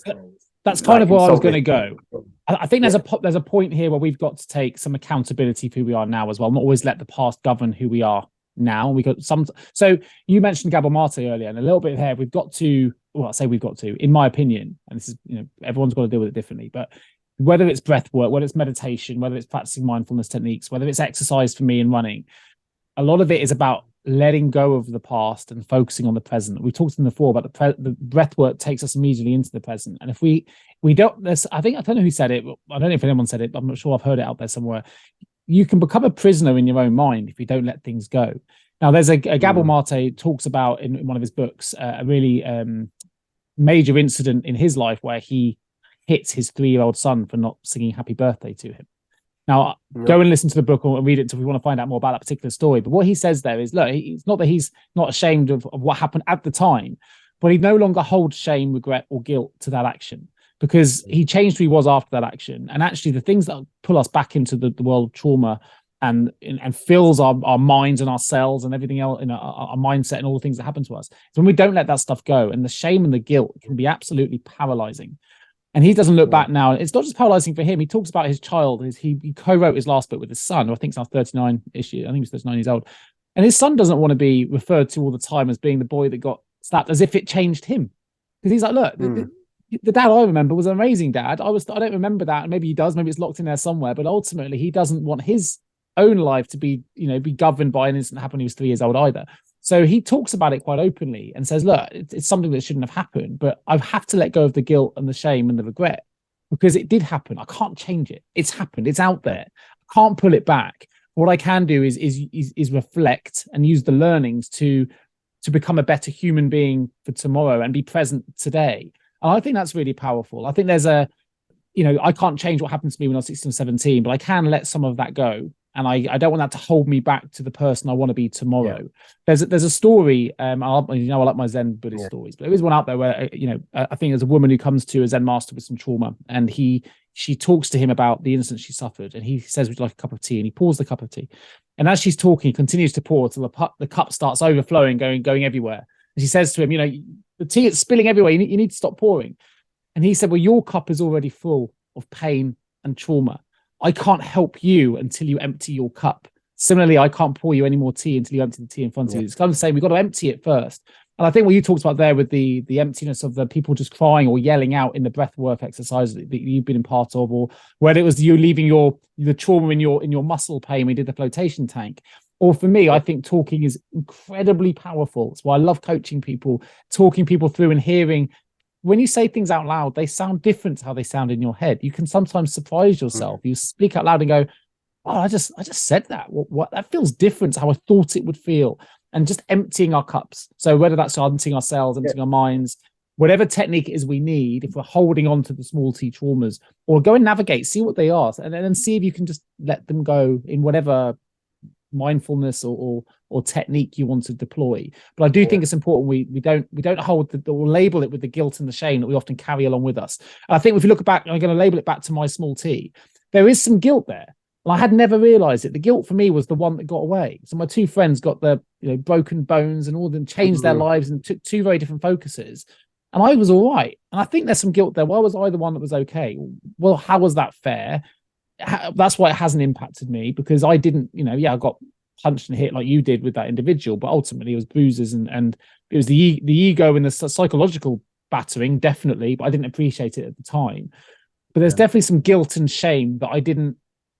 That's kind of where I was going to go. I think there's a point here where we've got to take some accountability for who we are now as well. Not always let the past govern who we are now. We got some. So you mentioned Gabor Mate earlier, and a little bit here. We've got to. Well, I say we've got to. In my opinion, and this is, you know, everyone's got to deal with it differently. But whether it's breath work, whether it's meditation, whether it's practicing mindfulness techniques, whether it's exercise for me in running, a lot of it is about letting go of the past and focusing on the present. We talked before about the breath work takes us immediately into the present. And if we don't, I don't know who said it. I don't know if anyone said it, but I'm not sure. I've heard it out there somewhere. You can become a prisoner in your own mind if you don't let things go. Now, there's a Gabor Mate talks about in one of his books a really major incident in his life where he hits his 3-year-old son for not singing happy birthday to him. Now, go and listen to the book or read it if we want to find out more about that particular story. But what he says there is, look, it's not that he's not ashamed of what happened at the time, but he no longer holds shame, regret, or guilt to that action, because he changed who he was after that action. And actually, the things that pull us back into the world of trauma and fills our minds and our cells and everything else, our mindset and all the things that happen to us, is when we don't let that stuff go. And the shame and the guilt can be absolutely paralyzing. And he doesn't look back now. It's not just paralyzing for him. He talks about his child. He co-wrote his last book with his son, who I think is now 39-ish. I think he's 39 years old. And his son doesn't want to be referred to all the time as being the boy that got slapped, as if it changed him. Because he's like, look, the dad I remember was an amazing dad. I don't remember that. And maybe he does. Maybe it's locked in there somewhere. But ultimately, he doesn't want his own life to be governed by an incident that happened when he was 3 years old either. So he talks about it quite openly and says, look, it's something that shouldn't have happened, but I have to let go of the guilt and the shame and the regret because it did happen. I can't change it. It's happened. It's out there. I can't pull it back. What I can do is reflect and use the learnings to become a better human being for tomorrow and be present today. And I think that's really powerful. I think there's I can't change what happened to me when I was 16 or 17, but I can let some of that go. And I don't want that to hold me back to the person I want to be tomorrow. Yeah. There's a story. I like my Zen Buddhist stories, but there is one out there where I think there's a woman who comes to a Zen master with some trauma, and she talks to him about the incident she suffered, and he says, "Would you like a cup of tea?" And he pours the cup of tea, and as she's talking, he continues to pour till the cup starts overflowing, going everywhere. And she says to him, the tea is spilling everywhere. You need to stop pouring. And he said, "Well, your cup is already full of pain and trauma. I can't help you until you empty your cup. Similarly, I can't pour you any more tea until you empty the tea in front of you." It's kind of saying we've got to empty it first. And I think what you talked about there with the emptiness of the people just crying or yelling out in the breathwork exercise that you've been in part of, or whether it was you leaving the trauma in your muscle pain, we did the flotation tank. Or for me, I think talking is incredibly powerful. That's why I love coaching people, talking people through and hearing. When you say things out loud, they sound different to how they sound in your head. You can sometimes surprise yourself. You speak out loud and go, "Oh, I just said that. What that feels different to how I thought it would feel." And just emptying our cups. So whether that's emptying ourselves, emptying our minds, whatever technique it is we need, if we're holding on to the small T traumas, or go and navigate, see what they are, and then see if you can just let them go in whatever mindfulness or technique you want to deploy. But I do think it's important we don't hold or label it with the guilt and the shame that we often carry along with us. And I think if you look back, I'm going to label it back to my small T, there is some guilt there. And I had never realized it. The guilt for me was the one that got away. So my two friends got the broken bones and all of them changed their lives and took two very different focuses. And I was all right. And I think there's some guilt there. Why was I the one that was okay? Well, how was that fair? That's why it hasn't impacted me, because I didn't, I got punched and hit like you did with that individual, but ultimately it was bruises and it was the ego and the psychological battering, definitely, but I didn't appreciate it at the time. But there's definitely some guilt and shame that I didn't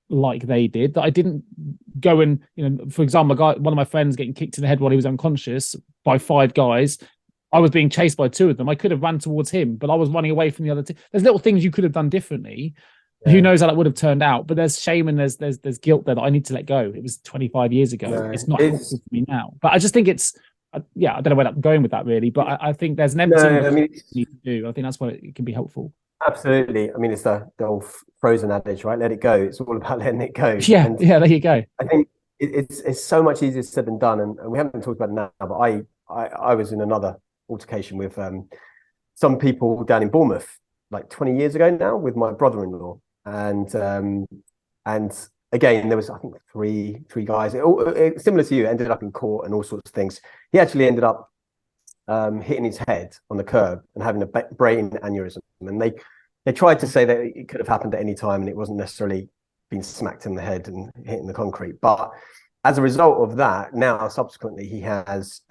like they did, that I didn't go and, for example, one of my friends getting kicked in the head while he was unconscious by 5 guys. I was being chased by 2 of them. I could have ran towards him, but I was running away from the other 2. There's little things you could have done differently. Yeah. Who knows how that would have turned out? But there's shame and there's guilt there that I need to let go. It was 25 years ago. No, it's not helpful for me now. But I just think it's, I don't know where I'm going with that really. But I think there's an emptying you need to do. I think that's why it can be helpful. Absolutely. I mean, it's the old Frozen adage, right? Let it go. It's all about letting it go. Yeah, there you go. I think it's so much easier said than done. And we haven't talked about it now, but I was in another altercation with some people down in Bournemouth like 20 years ago now with my brother-in-law. And again, there was, I think, three guys, similar to you, ended up in court and all sorts of things. He actually ended up hitting his head on the curb and having a brain aneurysm. And they tried to say that it could have happened at any time and it wasn't necessarily being smacked in the head and hitting the concrete. But as a result of that, now subsequently he has,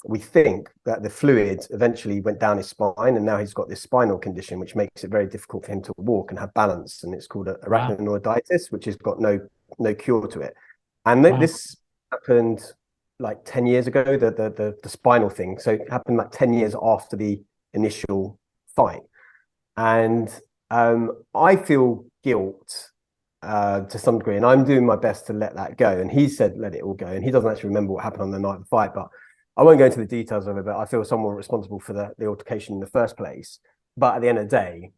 we think that the fluid eventually went down his spine, and now he's got this spinal condition, which makes it very difficult for him to walk and have balance. And it's called arachnoiditis, which has got no cure to it. And this happened like 10 years ago, the spinal thing. So it happened like 10 years after the initial fight. And I feel guilt to some degree, and I'm doing my best to let that go. And he said let it all go, and he doesn't actually remember what happened on the night of the fight, but I won't go into the details of it. But I feel somewhat responsible for the altercation in the first place. But at the end of the day,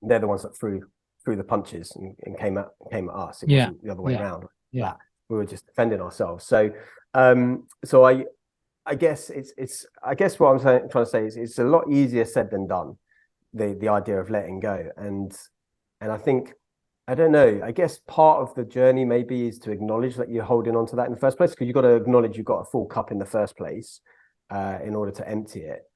they're the ones that threw the punches and came at us. It wasn't the other way around. Yeah, we were just defending ourselves. So I guess I guess what I'm trying to say is it's a lot easier said than done, the idea of letting go. And I think, I don't know, I guess part of the journey maybe is to acknowledge that you're holding on to that in the first place, because you've got to acknowledge you've got a full cup in the first place in order to empty it.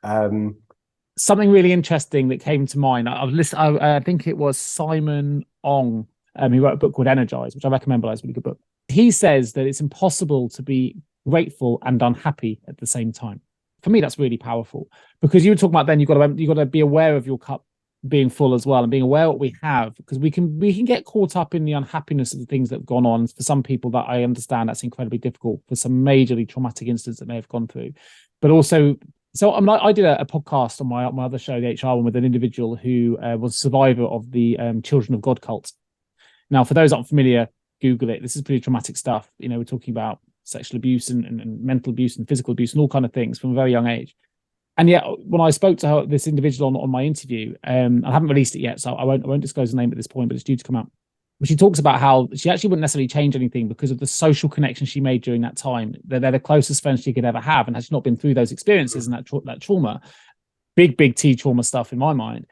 Something really interesting that came to mind, I think it was Simon Ong, who wrote a book called Energize, which I recommend, but it's a really good book. He says that it's impossible to be grateful and unhappy at the same time. For me, that's really powerful, because you were talking about then you've got to be aware of your cup being full as well, and being aware of what we have, because we can get caught up in the unhappiness of the things that have gone on. For some people, that I understand, that's incredibly difficult for some majorly traumatic incidents that may have gone through. But also, so I did a podcast on my other show, the HR one, with an individual who was a survivor of the Children of God cult. Now, for those aren't familiar, Google it. This is pretty traumatic stuff. We're talking about sexual abuse and mental abuse and physical abuse and all kind of things from a very young age. And yet, when I spoke to this individual on my interview, I haven't released it yet, so I won't disclose the name at this point, but it's due to come out. But she talks about how she actually wouldn't necessarily change anything because of the social connection she made during that time. They're the closest friends she could ever have, and has not been through those experiences and that trauma, big T trauma stuff in my mind.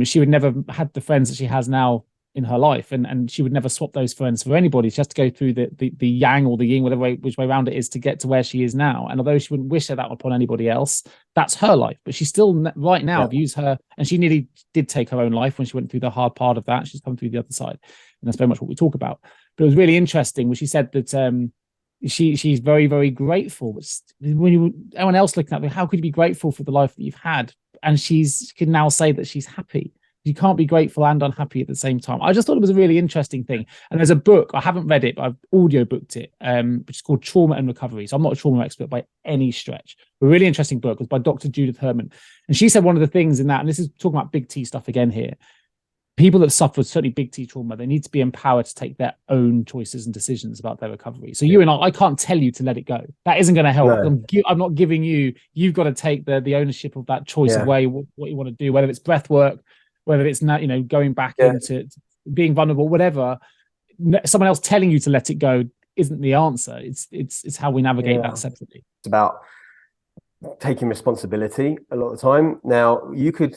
She would never had the friends that she has now in her life, and she would never swap those friends for anybody. She has to go through the yang or the yin, whatever way, which way around it is, to get to where she is now. And although she wouldn't wish that upon anybody else, that's her life. But she still right now views her, and she nearly did take her own life when she went through the hard part of that. She's come through the other side, and that's very much what we talk about. But it was really interesting when she said that she's very, very grateful. But when anyone else looking at her, how could you be grateful for the life that you've had? And she can now say that she's happy. You can't be grateful and unhappy at the same time. I just thought it was a really interesting thing. And there's a book, I haven't read it, but I've audio booked it, which is called Trauma and Recovery. So I'm not a trauma expert by any stretch. A really interesting book. It was by Dr. Judith Herman. And she said one of the things in that, and this is talking about big T stuff again here, people that suffered certainly big T trauma, they need to be empowered to take their own choices and decisions about their recovery. So you and I can't tell you to let it go. That isn't going to help. No. I'm not giving you, you've got to take the ownership of that choice of what you want to do, whether it's breath work, whether it's now, going back into being vulnerable, whatever. Someone else telling you to let it go isn't the answer. It's how we navigate that separately. It's about taking responsibility a lot of the time. Now, you could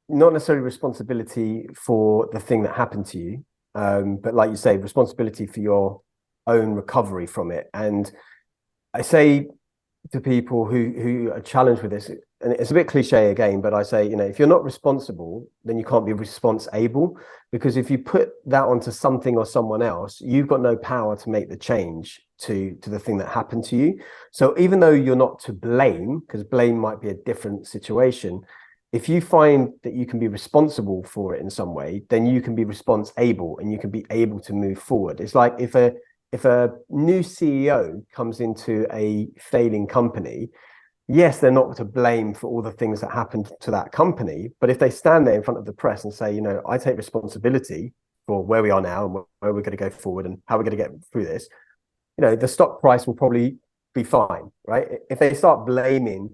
not necessarily responsibility for the thing that happened to you, but like you say, responsibility for your own recovery from it. And I say to people who are challenged with this, and it's a bit cliche again, but I say, if you're not responsible, then you can't be response-able, because if you put that onto something or someone else, you've got no power to make the change to the thing that happened to you. So even though you're not to blame, because blame might be a different situation, if you find that you can be responsible for it in some way, then you can be response-able and you can be able to move forward. It's like if a new CEO comes into a failing company, yes, they're not to blame for all the things that happened to that company. But if they stand there in front of the press and say, I take responsibility for where we are now and where we're going to go forward and how we're going to get through this, the stock price will probably be fine, right? If they start blaming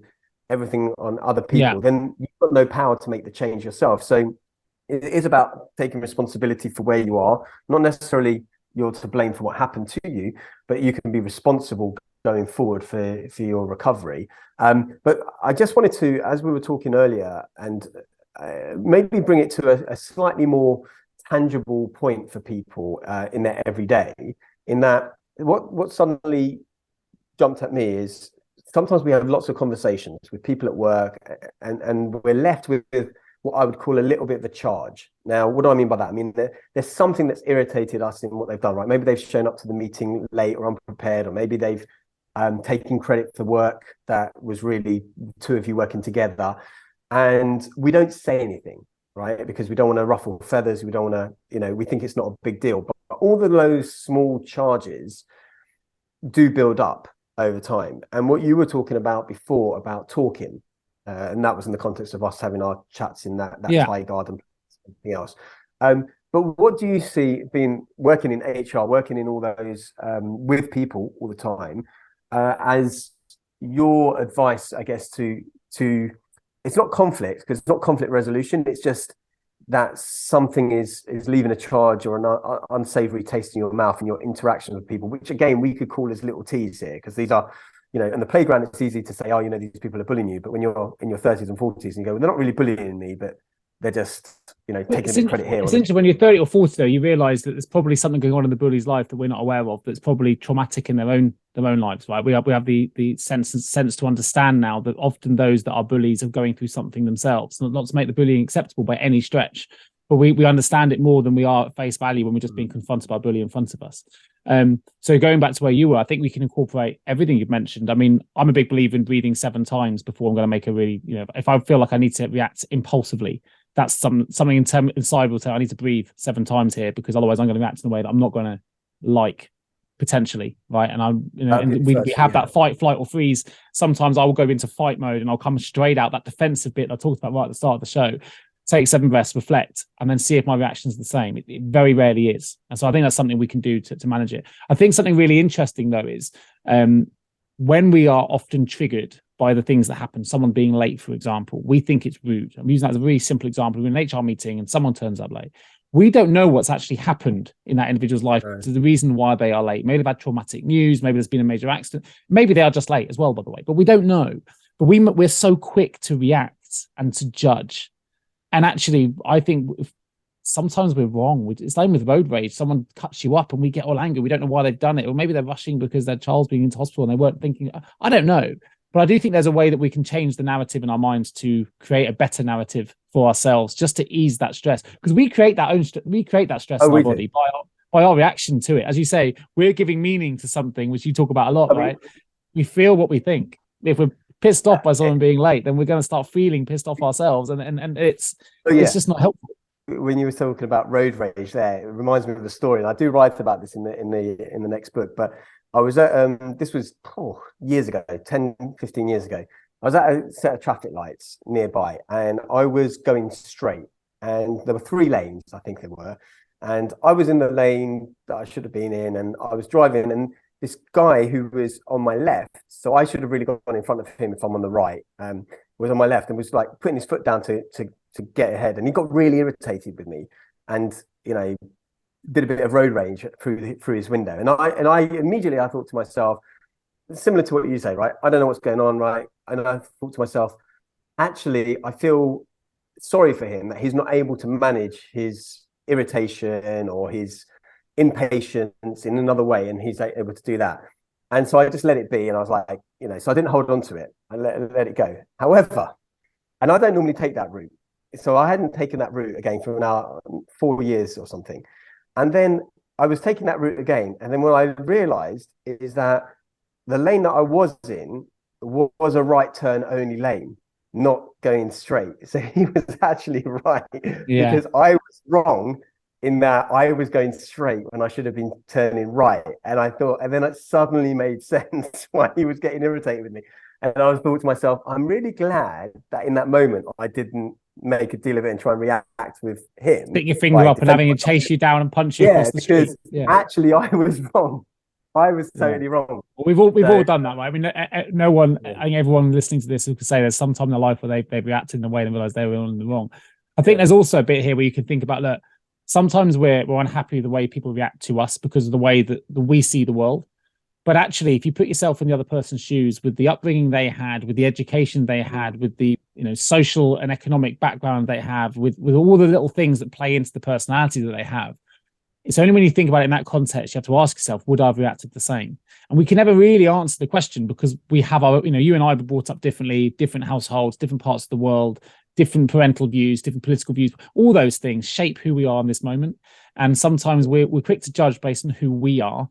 everything on other people, then you've got no power to make the change yourself. So it is about taking responsibility for where you are, not necessarily you're to blame for what happened to you, but you can be responsible going forward for your recovery. But I just wanted to, as we were talking earlier, and maybe bring it to a slightly more tangible point for people in their everyday, in that what suddenly jumped at me is sometimes we have lots of conversations with people at work and we're left with what I would call a little bit of a charge. Now, what do I mean by that? I mean, there's something that's irritated us in what they've done, right? Maybe they've shown up to the meeting late or unprepared, or maybe they've taken credit for work that was really two of you working together. And we don't say anything, right? Because we don't want to ruffle feathers. We don't want to, we think it's not a big deal. But all of those small charges do build up over time. And what you were talking about before about talking, and that was in the context of us having our chats in that Thai garden, something else. But what do you see being working in HR, working in all those with people all the time, as your advice, I guess, to it's not conflict, because it's not conflict resolution. It's just that something is leaving a charge or an unsavory taste in your mouth and your interactions with people, which again we could call as little T's here, because these are, in the playground it's easy to say, these people are bullying you, but when you're in your 30s and 40s and you go, well, they're not really bullying me, but they're just taking a bit of credit here. Essentially, when you're 30 or 40, though, you realise that there's probably something going on in the bully's life that we're not aware of, that's probably traumatic in their own lives, right? We have the sense to understand now that often those that are bullies are going through something themselves. Not to make the bullying acceptable by any stretch, but we understand it more than we are at face value when we're just being confronted by a bully in front of us. So going back to where you were, I think we can incorporate everything you've mentioned. I mean, I'm a big believer in breathing 7 times before I'm going to make a really, if I feel like I need to react impulsively, that's something inside will say I need to breathe 7 times here, because otherwise I'm going to react in a way that I'm not going to like, potentially, right? And I'm, and we have that fight, flight, or freeze. Sometimes I will go into fight mode and I'll come straight out that defensive bit I talked about right at the start of the show. Take 7 breaths, reflect, and then see if my reaction is the same. It very rarely is. And so I think that's something we can do to manage it. I think something really interesting, though, is when we are often triggered by the things that happen, someone being late, for example, we think it's rude. I'm using that as a really simple example. We're in an HR meeting and someone turns up late. We don't know what's actually happened in that individual's life to the reason why they are late. Maybe they've had traumatic news. Maybe there's been a major accident. Maybe they are just late as well, by the way. But we don't know. But we're so quick to react and to judge. And actually, I think sometimes we're wrong. It's same with road rage. Someone cuts you up and we get all angry. We don't know why they've done it. Or maybe they're rushing because their child's being into hospital and they weren't thinking. I don't know. But I do think there's a way that we can change the narrative in our minds to create a better narrative for ourselves, just to ease that stress. Because we create that stress in our body by our reaction to it. As you say, we're giving meaning to something, which you talk about a lot, right? We feel what we think. If we're pissed off by someone being late, then we're going to start feeling pissed off ourselves, and it's just not helpful. When you were talking about road rage there, it reminds me of a story, and I do write about this in the next book. But I was at this was years ago, 10, 15 years ago. I was at a set of traffic lights nearby, and I was going straight, and there were 3 lanes, I think there were, and I was in the lane that I should have been in, and I was driving, and this guy who was on my left, so I should have really gone in front of him if I'm on the right, was on my left and was like putting his foot down to get ahead, and he got really irritated with me, and did a bit of road rage through his window, and I immediately I thought to myself, similar to what you say, right? I don't know what's going on, right? And I thought to myself, actually, I feel sorry for him that he's not able to manage his irritation or his impatience in another way, and he's able to do that. And so I just let it be, and I was like, so I didn't hold on to it. I let it go. However, and I don't normally take that route, so I hadn't taken that route again for now 4 years or something. And then I was taking that route again, and then what I realized is that the lane that I was in was a right turn only lane, not going straight. So he was actually right, because I was wrong in that I was going straight when I should have been turning right. And I thought, and then it suddenly made sense why he was getting irritated with me. And I thought to myself, I'm really glad that in that moment I didn't make a deal of it and try and react with him. Stick your finger up and having him chase you down and punch you across the street. Actually I was wrong. I was totally wrong. We've all done that, right? I mean, no one, I think everyone listening to this who could say there's some time in their life where they've reacted in a way and realized they were in the wrong. I think there's also a bit here where you can think about, look, sometimes we're unhappy with the way people react to us because of the way that we see the world. But actually, if you put yourself in the other person's shoes, with the upbringing they had, with the education they had, with the social and economic background they have, with all the little things that play into the personality that they have, it's only when you think about it in that context, you have to ask yourself, would I have reacted the same? And we can never really answer the question because we have our, you and I were brought up differently, different households, different parts of the world, different parental views, different political views. All those things shape who we are in this moment. And sometimes we're quick to judge based on who we are.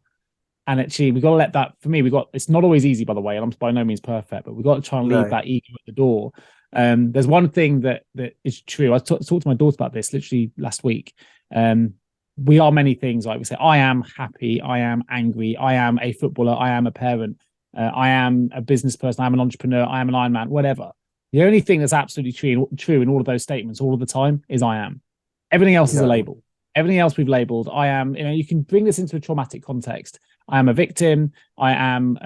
And actually, we've got to let that, for me, it's not always easy, by the way, and I'm by no means perfect, but we've got to try and leave that ego at the door. There's one thing that is true. I talked to my daughter about this literally last week. We are many things. Like we say, I am happy, I am angry, I am a footballer, I am a parent, I am a business person, I am an entrepreneur, I am an Iron Man, whatever. The only thing that's absolutely true in all of those statements all of the time is I am. Everything else is a label. Everything else we've labeled. I am, you can bring this into a traumatic context. I am a victim. I am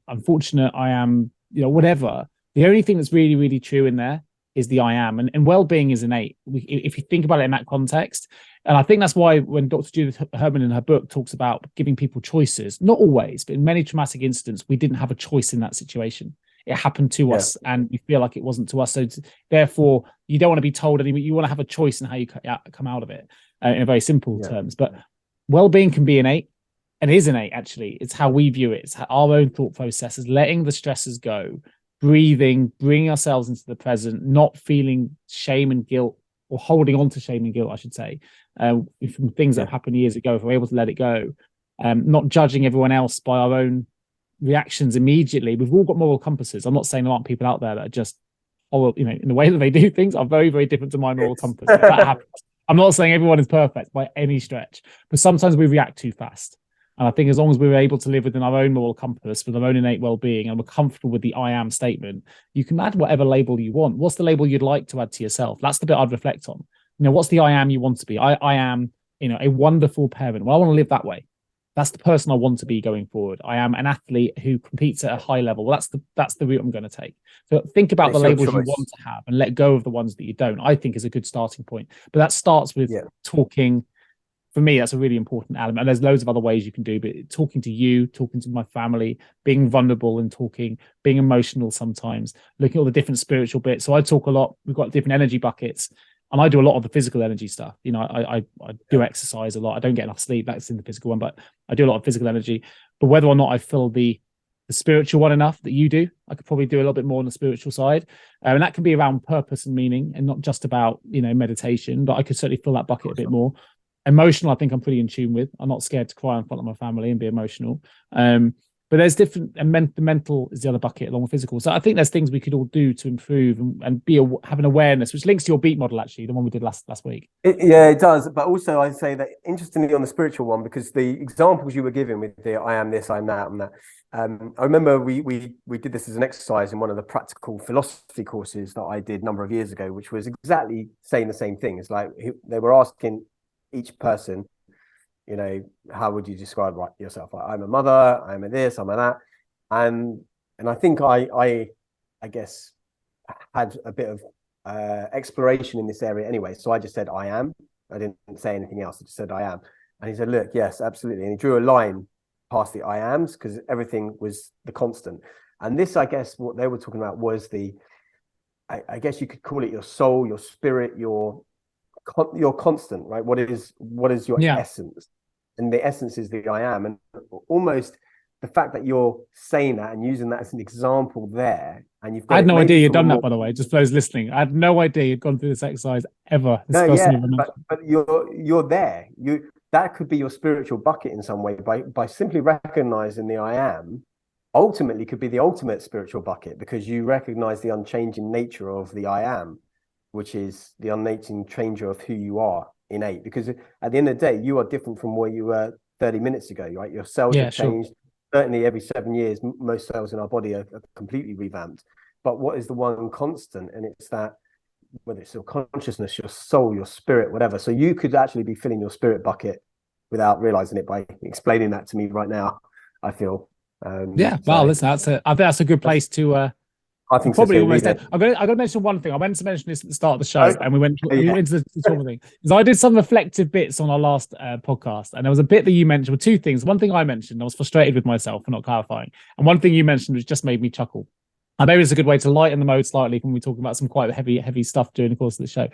unfortunate. I am, whatever. The only thing that's really, really true in there is the I am. And well-being is innate. If you think about it in that context. And I think that's why when Dr. Judith Herman in her book talks about giving people choices, not always, but in many traumatic incidents, we didn't have a choice in that situation. It happened to us and we feel like it wasn't to us. So therefore, you don't want to be told anything. You want to have a choice in how you come out of it in very simple terms. But well-being can be innate. And it is innate, actually. It's how we view it. It's our own thought processes, letting the stresses go, breathing, bringing ourselves into the present, not feeling shame and guilt, or holding on to shame and guilt, I should say, from things that happened years ago, if we're able to let it go, not judging everyone else by our own reactions immediately. We've all got moral compasses. I'm not saying there aren't people out there that are just, in the way that they do things are very, very different to my moral compass. That happens. I'm not saying everyone is perfect by any stretch, but sometimes we react too fast. And I think as long as we're able to live within our own moral compass, with our own innate well-being, and we're comfortable with the I am statement, you can add whatever label you want. What's the label you'd like to add to yourself? That's the bit I'd reflect on. What's the I am you want to be? I am, a wonderful parent. Well, I want to live that way. That's the person I want to be going forward. I am an athlete who competes at a high level. Well, that's the route I'm going to take. So think about the labels you want to have and let go of the ones that you don't. I think is a good starting point. But that starts with talking. For me, that's a really important element. And there's loads of other ways you can do, but talking to you, talking to my family, being vulnerable and talking, being emotional sometimes, looking at all the different spiritual bits. So I talk a lot. We've got different energy buckets. And I do a lot of the physical energy stuff. You know, I do exercise a lot. I don't get enough sleep. That's in the physical one, but I do a lot of physical energy. But whether or not I feel the spiritual one enough that you do, I could probably do a little bit more on the spiritual side. And that can be around purpose and meaning and not just about, you know, meditation, but I could certainly fill that bucket a bit more. Emotional, I think I'm pretty in tune with. I'm not scared to cry in front of my family and be emotional. But there's different, and the mental is the other bucket along with physical. So I think there's things we could all do to improve and have an awareness, which links to your beat model, actually, the one we did last week. It does. But also I'd say that interestingly on the spiritual one, because the examples you were giving with the I am this, I'm that, and that. I remember we did this as an exercise in one of the practical philosophy courses that I did a number of years ago, which was exactly saying the same thing. It's like they were asking each person, you know, how would you describe yourself? Like, I'm a mother, I'm a this, I'm a that. And I think I guess had a bit of exploration in this area anyway. So I just said, I am. I didn't say anything else. I just said, I am. And he said, look, yes, absolutely. And he drew a line past the I ams because everything was the constant. And this, I guess, what they were talking about was I guess you could call it your soul, your spirit, your constant, right? What is your essence? And the essence is the I am. And almost the fact that you're saying that and using that as an example there, and you've got, I had no idea you'd done that, by the way, just for those listening. I had no idea you'd gone through this exercise ever. But you're there. That could be your spiritual bucket in some way by simply recognizing the I am. Ultimately could be the ultimate spiritual bucket, because you recognize the unchanging nature of the I am, which is the unchanging changer of who you are innate. Because at the end of the day, you are different from where you were 30 minutes ago, right? Your cells have changed. Certainly every 7 years, most cells in our body are completely revamped. But what is the one constant? And it's that, whether it's your consciousness, your soul, your spirit, whatever. So you could actually be filling your spirit bucket without realizing it by explaining that to me right now, I feel. Wow, listen, I think that's a good place to I think probably so almost. I got to mention one thing. I meant to mention this at the start of the show, and we went into the trauma thing. Because I did some reflective bits on our last podcast, and there was a bit that you mentioned with two things. One thing I mentioned, I was frustrated with myself for not clarifying, and one thing you mentioned which just made me chuckle. And maybe it's a good way to lighten the mode slightly when we talk about some quite heavy stuff during the course of the show.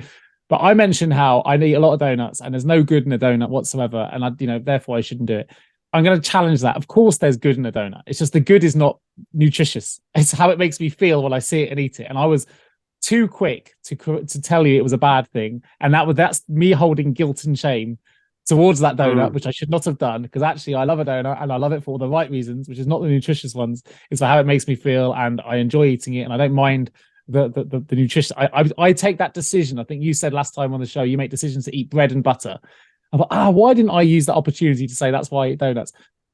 But I mentioned how I eat a lot of donuts, and there's no good in a donut whatsoever, and therefore I shouldn't do it. I'm going to challenge that. Of course, there's good in a donut. It's just the good is not nutritious. It's how it makes me feel when I see it and eat it. And I was too quick to tell you it was a bad thing, and that's me holding guilt and shame towards that donut, which I should not have done, because actually I love a donut and I love it for all the right reasons, which is not the nutritious ones. It's for how it makes me feel, and I enjoy eating it, and I don't mind the nutrition. I take that decision. I think you said last time on the show you make decisions to eat bread and butter. I thought, why didn't I use that opportunity to say that's why I eat donuts?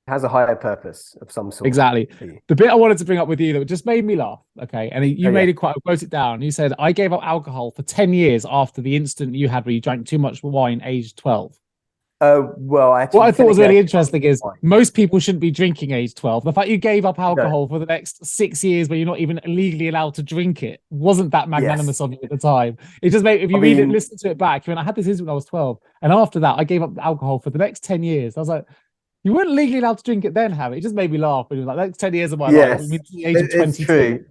It has a higher purpose of some sort. Exactly. The bit I wanted to bring up with you that just made me laugh, okay, and you made it quite, I wrote it down. You said, I gave up alcohol for 10 years after the incident you had where you drank too much wine aged 12. Well, what I thought was really interesting is most people shouldn't be drinking age 12. The fact you gave up alcohol for the next 6 years where you're not even legally allowed to drink it wasn't that magnanimous of you at the time. It just made, if you listen to it back, I had this incident when I was 12, and after that I gave up alcohol for the next 10 years. I was like, you weren't legally allowed to drink it then, Harry. It just made me laugh. It was like, that's 10 years of my life. The age of 22. True.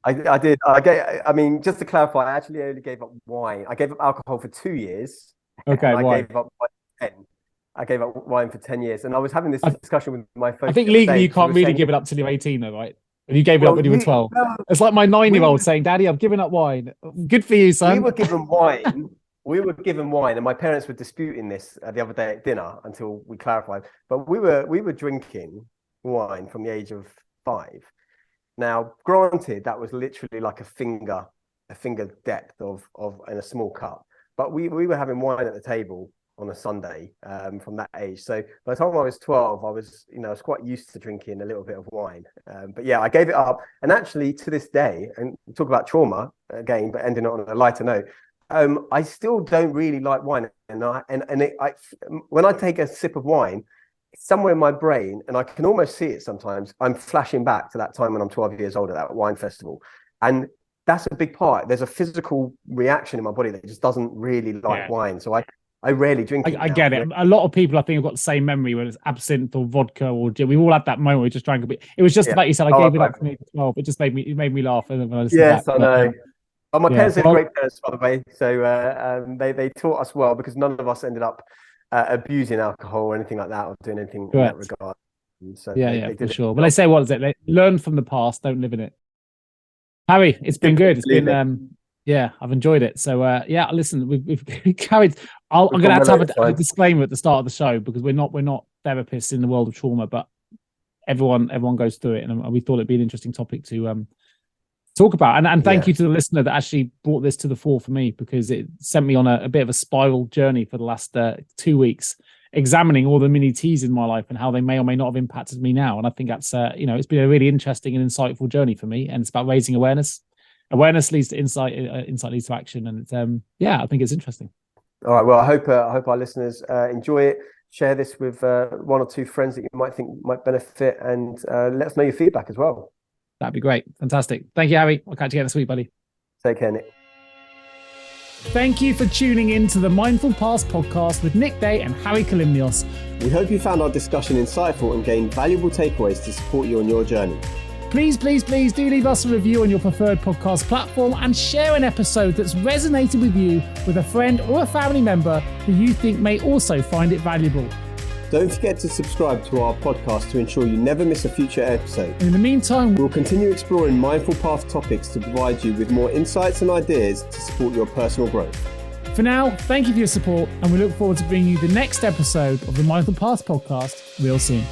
I did. I mean, just to clarify, I actually only gave up wine. I gave up alcohol for 2 years. Okay, I gave up wine. I gave up wine for 10 years, and I was having this discussion with my folks. I think legally you can't really give it up till you're 18, though, right? And you gave it up when you were 12. It's like my 9-year-old saying, "Daddy, I've given up wine." Good for you, son. We were given wine. And my parents were disputing this the other day at dinner until we clarified. But we were drinking wine from the age of 5. Now, granted, that was literally like a finger depth of in a small cup. But we were having wine at the table on a Sunday from that age. So by the time I was 12, I was quite used to drinking a little bit of wine. But yeah, I gave it up. And actually to this day, and talk about trauma again, but ending it on a lighter note, I still don't really like wine. When I take a sip of wine, it's somewhere in my brain, and I can almost see it sometimes, I'm flashing back to that time when I'm 12 years old at that wine festival. And that's a big part. There's a physical reaction in my body that just doesn't really like wine. So I rarely drink it. I get it. A lot of people, I think, have got the same memory, whether it's absinthe or vodka or gin. We all had that moment where we just drank a bit. It was just about, you said, I gave it up to me at 12. It just made me laugh. When I yes, I know. Oh, my parents are great parents, by the way. So they taught us well, because none of us ended up abusing alcohol or anything like that, or doing anything in that regard. So they for sure. But they say, what is it? They learn from the past, don't live in it. Harry, it's been good. It's been I've enjoyed it. So listen, we've carried. I'm going to have a disclaimer at the start of the show, because we're not therapists in the world of trauma, but everyone goes through it, and we thought it'd be an interesting topic to talk about. And thank you to the listener that actually brought this to the fore for me, because it sent me on a bit of a spiral journey for the last 2 weeks, examining all the mini T's in my life and how they may or may not have impacted me now. And I think that's it's been a really interesting and insightful journey for me, and it's about raising awareness. Awareness leads to insight, insight leads to action, and it's I think it's interesting. All right, well, I hope our listeners enjoy it. Share this with one or two friends that you might think might benefit, and let us know your feedback as well. That'd be great. Fantastic. Thank you, Harry. I'll catch you again next week, buddy. Take care, Nick. Thank you for tuning in to the Mindful Past podcast with Nick Day and Harry Kalimnios. We hope you found our discussion insightful and gained valuable takeaways to support you on your journey. Please do leave us a review on your preferred podcast platform, and share an episode that's resonated with you with a friend or a family member who you think may also find it valuable. Don't forget to subscribe to our podcast to ensure you never miss a future episode. In the meantime, we'll continue exploring mindful path topics to provide you with more insights and ideas to support your personal growth. For now, thank you for your support, and we look forward to bringing you the next episode of the Mindful Path podcast real soon.